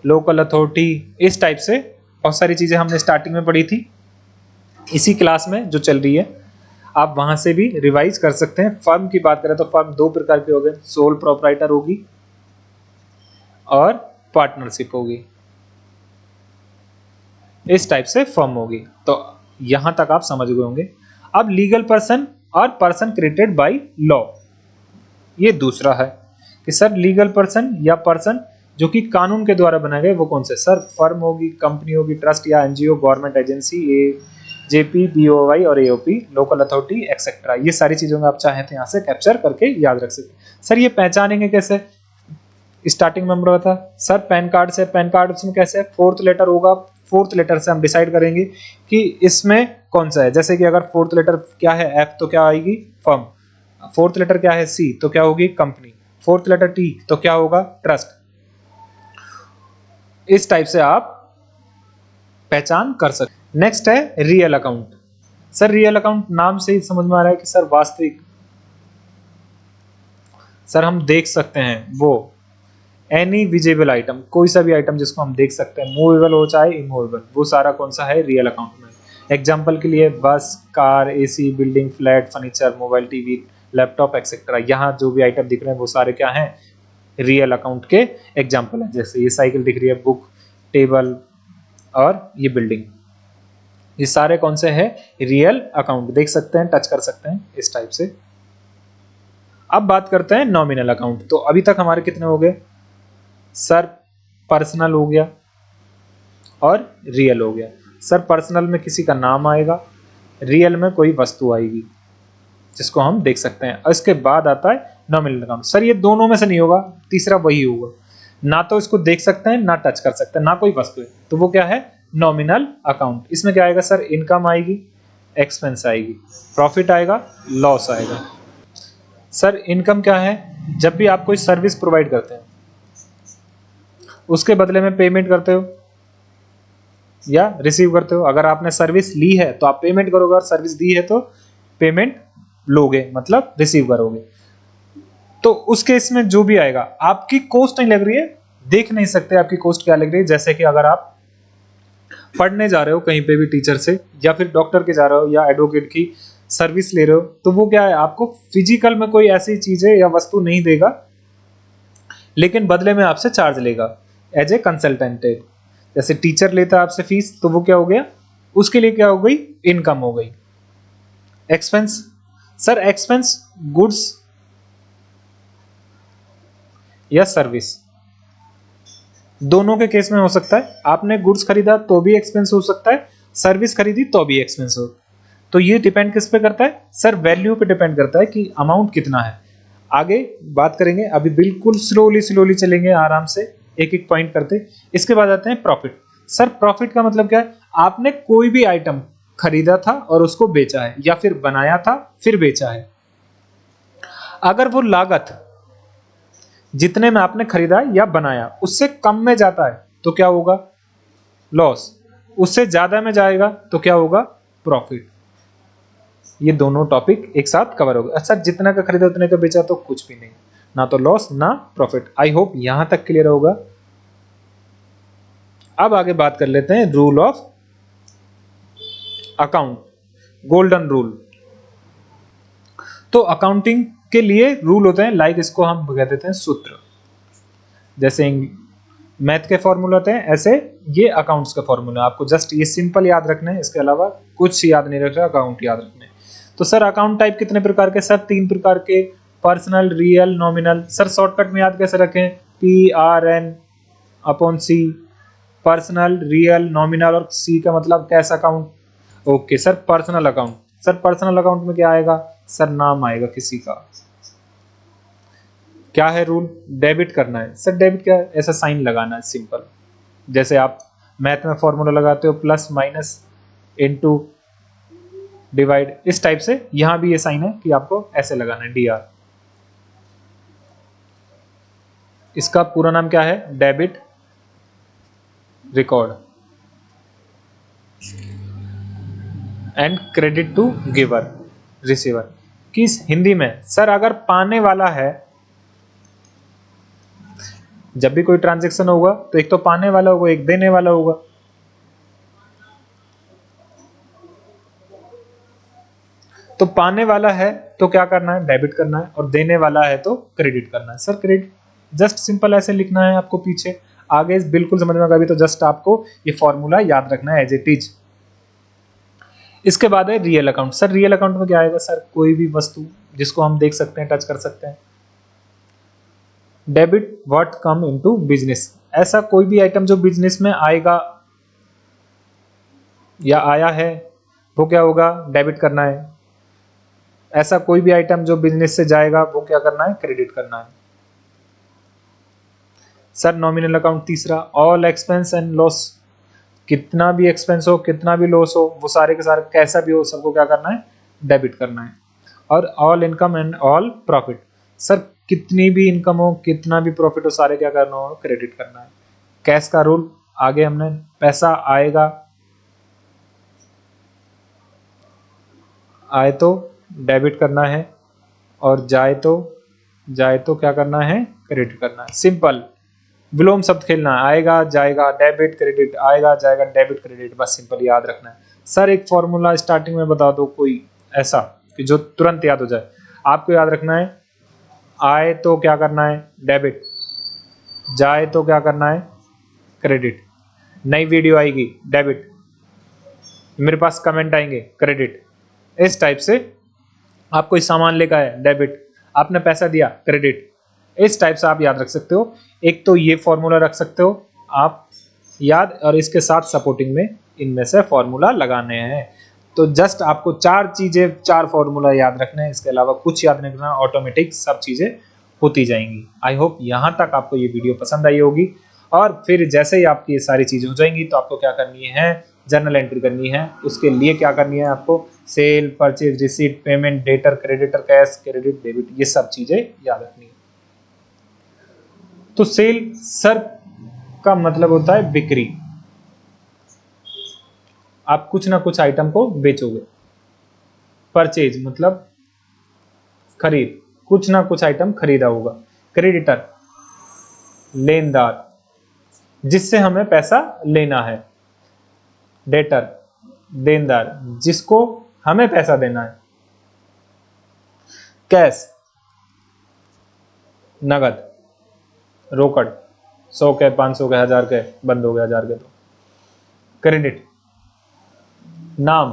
local authority, इस टाइप से बहुत सारी चीजें हमने स्टार्टिंग में पढ़ी थी, इसी क्लास में जो चल रही है आप वहां से भी रिवाइज कर सकते हैं। फर्म की बात करें तो फर्म दो प्रकार की हो गए, सोल प्रोप्राइटर होगी और पार्टनरशिप होगी, इस टाइप से फर्म होगी। तो यहां तक आप समझ गए होंगे। अब लीगल पर्सन और पर्सन क्रिएटेड बाय लॉ, ये दूसरा है कि सर लीगल पर्सन या पर्सन जो कि कानून के द्वारा बनाए गए वो कौन से, सर फर्म होगी, कंपनी होगी, ट्रस्ट या NGO, government agency, AJP, BOI और AOP, लोकल अथॉरिटी एक्सेट्रा। ये सारी चीजों में आप चाहें तो यहाँ से कैप्चर करके याद रख सकते हैं। सर ये पहचानेंगे कैसे, स्टार्टिंग में हम रहा था सर पैन कार्ड से, पैन कार्ड उसमें कैसे फोर्थ लेटर होगा, फोर्थ लेटर से हम डिसाइड करेंगे कि इसमें कौन सा है। जैसे कि अगर फोर्थ लेटर क्या है F तो क्या आएगी फर्म, फोर्थ लेटर क्या है C तो क्या होगी कंपनी, फोर्थ लेटर T तो क्या होगा ट्रस्ट। इस टाइप से आप पहचान कर सकते। नेक्स्ट है real account. Sir real account नाम से ही समझ में आ रहा है कि सर वास्तविक, सर हम देख सकते हैं वो एनी विजिबल आइटम, कोई सा भी आइटम जिसको हम देख सकते हैं, मूवेबल हो चाहे इमूवेबल, वो सारा कौन सा है रियल अकाउंट में। एग्जांपल के लिए बस, car, AC, building, flat, furniture, mobile, TV, laptop etcetera, यहाँ जो भी आइटम दिख रहे हैं वो सारे क्या हैं रियल अकाउंट के एग्जाम्पल है। जैसे ये साइकिल दिख रही है, बुक, टेबल और ये बिल्डिंग, ये सारे कौन से हैं रियल अकाउंट, देख सकते हैं, टच कर सकते हैं, इस टाइप से। अब बात करते हैं नॉमिनल अकाउंट। तो अभी तक हमारे कितने हो गए सर, पर्सनल हो गया और रियल हो गया। सर पर्सनल में किसी का नाम आएगा, रियल में कोई वस्तु आएगी जिसको हम देख सकते हैं, और इसके बाद आता है नॉमिनल अकाउंट। सर ये दोनों में से नहीं होगा, तीसरा वही होगा, ना तो इसको देख सकते हैं ना टच कर सकते हैं ना कोई वस्तु है, तो वो क्या है नॉमिनल अकाउंट। इसमें क्या आएगा सर, इनकम आएगी, एक्सपेंस आएगी, प्रॉफिट आएगा, लॉस आएगा। सर इनकम क्या है, जब भी आप कोई सर्विस प्रोवाइड करते हैं उसके बदले में पेमेंट करते हो या रिसीव करते हो। अगर आपने सर्विस ली है तो आप पेमेंट करोगे, और सर्विस दी है तो पेमेंट लोगे, मतलब रिसीव करोगे। तो उस केस में जो भी आएगा, आपकी कॉस्ट नहीं लग रही है, देख नहीं सकते आपकी कॉस्ट क्या लग रही है। जैसे कि अगर आप पढ़ने जा रहे हो कहीं पे भी टीचर से, या फिर डॉक्टर के जा रहे हो, या एडवोकेट की सर्विस ले रहे हो, तो वो क्या है आपको फिजिकल में कोई ऐसी चीजें या वस्तु नहीं देगा, लेकिन बदले में आपसे चार्ज लेगा एज ए कंसल्टेंट। जैसे टीचर लेता है आपसे फीस, तो वो क्या हो गया, उसके लिए क्या हो गई, इनकम हो गई। एक्सपेंस, सर एक्सपेंस गुड्स या सर्विस, दोनों के केस में हो सकता है, आपने गुड्स खरीदा तो भी एक्सपेंस हो सकता है, सर्विस खरीदी तो भी एक्सपेंस हो। तो ये डिपेंड किस पे करता है सर? वैल्यू पे डिपेंड करता है कि अमाउंट कितना है। आगे बात करेंगे, अभी बिल्कुल स्लोली स्लोली चलेंगे आराम से, एक एक पॉइंट करते। इसके बाद आते हैं प्रॉफिट। सर प्रॉफिट का मतलब क्या है? आपने कोई भी आइटम खरीदा था और उसको बेचा है, या फिर बनाया था फिर बेचा है। अगर वो लागत जितने में आपने खरीदा या बनाया उससे कम में जाता है तो क्या होगा? लॉस। उससे ज्यादा में जाएगा तो क्या होगा? प्रॉफिट। ये दोनों टॉपिक एक साथ कवर हो गए। अच्छा, जितना का खरीदा उतने का बेचा तो कुछ भी नहीं, ना तो लॉस ना प्रॉफिट। आई होप यहां तक क्लियर होगा। अब आगे बात कर लेते हैं rule of account, golden rule. तो अकाउंटिंग के लिए रूल होते हैं, लाइक इसको हम कह देते हैं सूत्र। जैसे मैथ के फॉर्मूले होते हैं, ऐसे ये अकाउंट्स का फॉर्मूला। आपको जस्ट ये सिंपल याद रखना है, इसके अलावा कुछ याद नहीं रखना, अकाउंट याद रखने। तो सर अकाउंट टाइप कितने प्रकार के? सर 3 प्रकार के, personal, real, nominal. Sir shortcut में याद कैसे रखें? PRN/C। पर्सनल, रियल, नॉमिनल और C का मतलब cash account. Okay sir, personal account. Sir personal account में क्या आएगा? सर नाम आएगा किसी का। क्या है रूल? डेबिट करना है। सर डेबिट क्या है? ऐसा साइन लगाना है सिंपल, जैसे आप मैथ में फॉर्मूला लगाते हो प्लस माइनस इनटू डिवाइड, इस टाइप से यहां भी ये साइन है कि आपको ऐसे लगाना है, DR। इसका पूरा नाम क्या है? Debit record and credit to giver, receiver. किस हिंदी में? सर अगर पाने वाला है, जब भी कोई ट्रांजैक्शन होगा तो एक तो पाने वाला होगा, एक देने वाला होगा। तो पाने वाला है तो क्या करना है? डेबिट करना है, और देने वाला है तो क्रेडिट करना है। सर क्रेडिट जस्ट सिंपल ऐसे लिखना है आपको पीछे, आगे बिल्कुल समझ में आएगा। अभी तो जस्ट आपको ये फॉर्मूला याद रखना है एज इट इज। इसके बाद है real account. Sir real account में क्या आएगा? सर कोई भी वस्तु जिसको हम देख सकते हैं, टच कर सकते हैं। Debit what come into business, ऐसा कोई भी आइटम जो बिजनेस में आएगा या आया है वो क्या होगा? डेबिट करना है। ऐसा कोई भी आइटम जो बिजनेस से जाएगा वो क्या करना है? क्रेडिट करना है। सर नॉमिनल अकाउंट तीसरा, ऑल एक्सपेंस एंड लॉस, कितना भी एक्सपेंस हो, कितना भी लॉस हो, वो सारे के सारे कैसा भी हो, सबको क्या करना है? डेबिट करना है। और all income and all profit, sir कितनी भी इनकम हो, कितना भी प्रॉफिट हो, सारे क्या करना हो? क्रेडिट करना है। कैश का रूल आगे हमने, पैसा आएगा, आए तो डेबिट करना है, और जाए तो क्या करना है? क्रेडिट करना है। सिंपल विलोम शब्द खेलना है, आएगा जाएगा डेबिट क्रेडिट, आएगा जाएगा डेबिट क्रेडिट, बस सिंपल याद रखना है। सर एक फॉर्मूला स्टार्टिंग में बता दो कोई ऐसा कि जो तुरंत याद हो जाए। आपको याद रखना है, आए तो क्या करना है? डेबिट, जाए तो क्या करना है? क्रेडिट। नई वीडियो आएगी, डेबिट। मेरे पास कमेंट आएंगे, क्रेडिट। इस टाइप से आप कोई सामान लेकर आए, डेबिट। आपने पैसा दिया, क्रेडिट। इस टाइप से आप याद रख सकते हो। एक तो ये फॉर्मूला रख सकते हो आप याद, और इसके साथ सपोर्टिंग में इनमें से फॉर्मूला लगाने हैं। तो जस्ट आपको 4 चीजें, 4 फॉर्मूला याद रखने हैं, इसके अलावा कुछ याद नहीं रखना, ऑटोमेटिक सब चीजें होती जाएंगी। आई होप यहां तक आपको ये वीडियो पसंद आई होगी। और फिर जैसे ही आपकी ये सारी चीजें हो जाएंगी तो आपको क्या करनी है? जर्नल एंट्री करनी है। उसके लिए क्या करनी है आपको? Sale, purchase, receipt, payment, debtor, creditor, cash, credit, debit, ये सब चीजें याद रखनी है। तो सेल सर का मतलब होता है बिक्री। आप कुछ ना कुछ आइटम को बेचोगे। परचेज मतलब खरीद, कुछ ना कुछ आइटम खरीदा होगा। क्रेडिटर लेनदार, जिससे हमें पैसा लेना है। डेटर देनदार, जिसको हमें पैसा देना है। कैश नगद, रोकड़, 100 के, 500 के, 1000 के, बंद हो गए 1000 के तो। क्रेडिट नाम,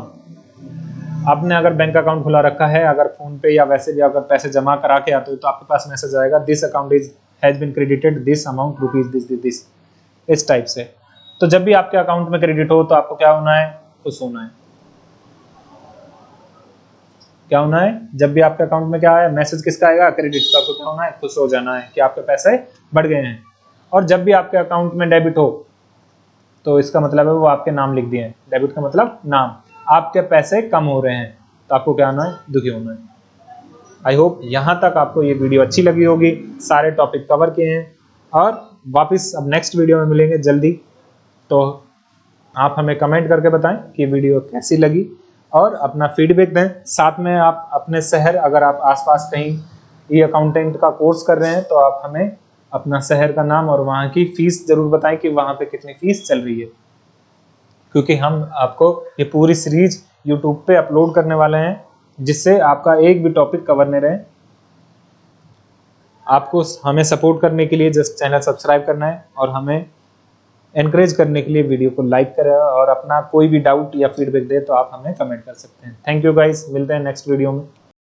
आपने अगर बैंक अकाउंट खुला रखा है, अगर फोन पे या वैसे भी अगर पैसे जमा करा के आते हो तो आपके पास मैसेज आएगा, this account is has been credited this amount rupees this this this. इस टाइप से। तो जब भी आपके अकाउंट में क्रेडिट हो तो आपको क्या होना है, खुश होना है। क्या होना है, जब भी आपके अकाउंट में क्या आया मैसेज किसका आएगा, क्रेडिट, तो आपको क्या होना है, खुश हो जाना है कि आपके पैसे बढ़ गए हैं। और जब भी आपके अकाउंट में डेबिट हो तो इसका मतलब है वो आपके नाम लिख दिए हैं, डेबिट का मतलब नाम, आपके पैसे कम हो रहे हैं, तो आपको क्या होना है, दुखी होना है। आई होप यहाँ तक आपको ये वीडियो अच्छी लगी होगी, सारे टॉपिक कवर किए हैं। और वापस अब नेक्स्ट वीडियो में मिलेंगे जल्दी, तो आप हमें कमेंट करके बताएं कि वीडियो कैसी लगी और अपना फीडबैक दें। साथ में आप अपने शहर, अगर आप आसपास कहीं ई अकाउंटेंट का कोर्स कर रहे हैं तो आप हमें अपना शहर का नाम और वहाँ की फीस जरूर बताएं कि वहाँ पे कितनी फीस चल रही है, क्योंकि हम आपको ये पूरी सीरीज यूट्यूब पे अपलोड करने वाले हैं, जिससे आपका एक भी टॉपिक कवर नहीं रहे। आपको हमें सपोर्ट करने के लिए जस्ट चैनल सब्सक्राइब करना है और हमें एनकरेज करने के लिए वीडियो को लाइक करें, और अपना कोई भी डाउट या फीडबैक दे तो आप हमें कमेंट कर सकते हैं। थैंक यू गाइस, मिलते हैं नेक्स्ट वीडियो में।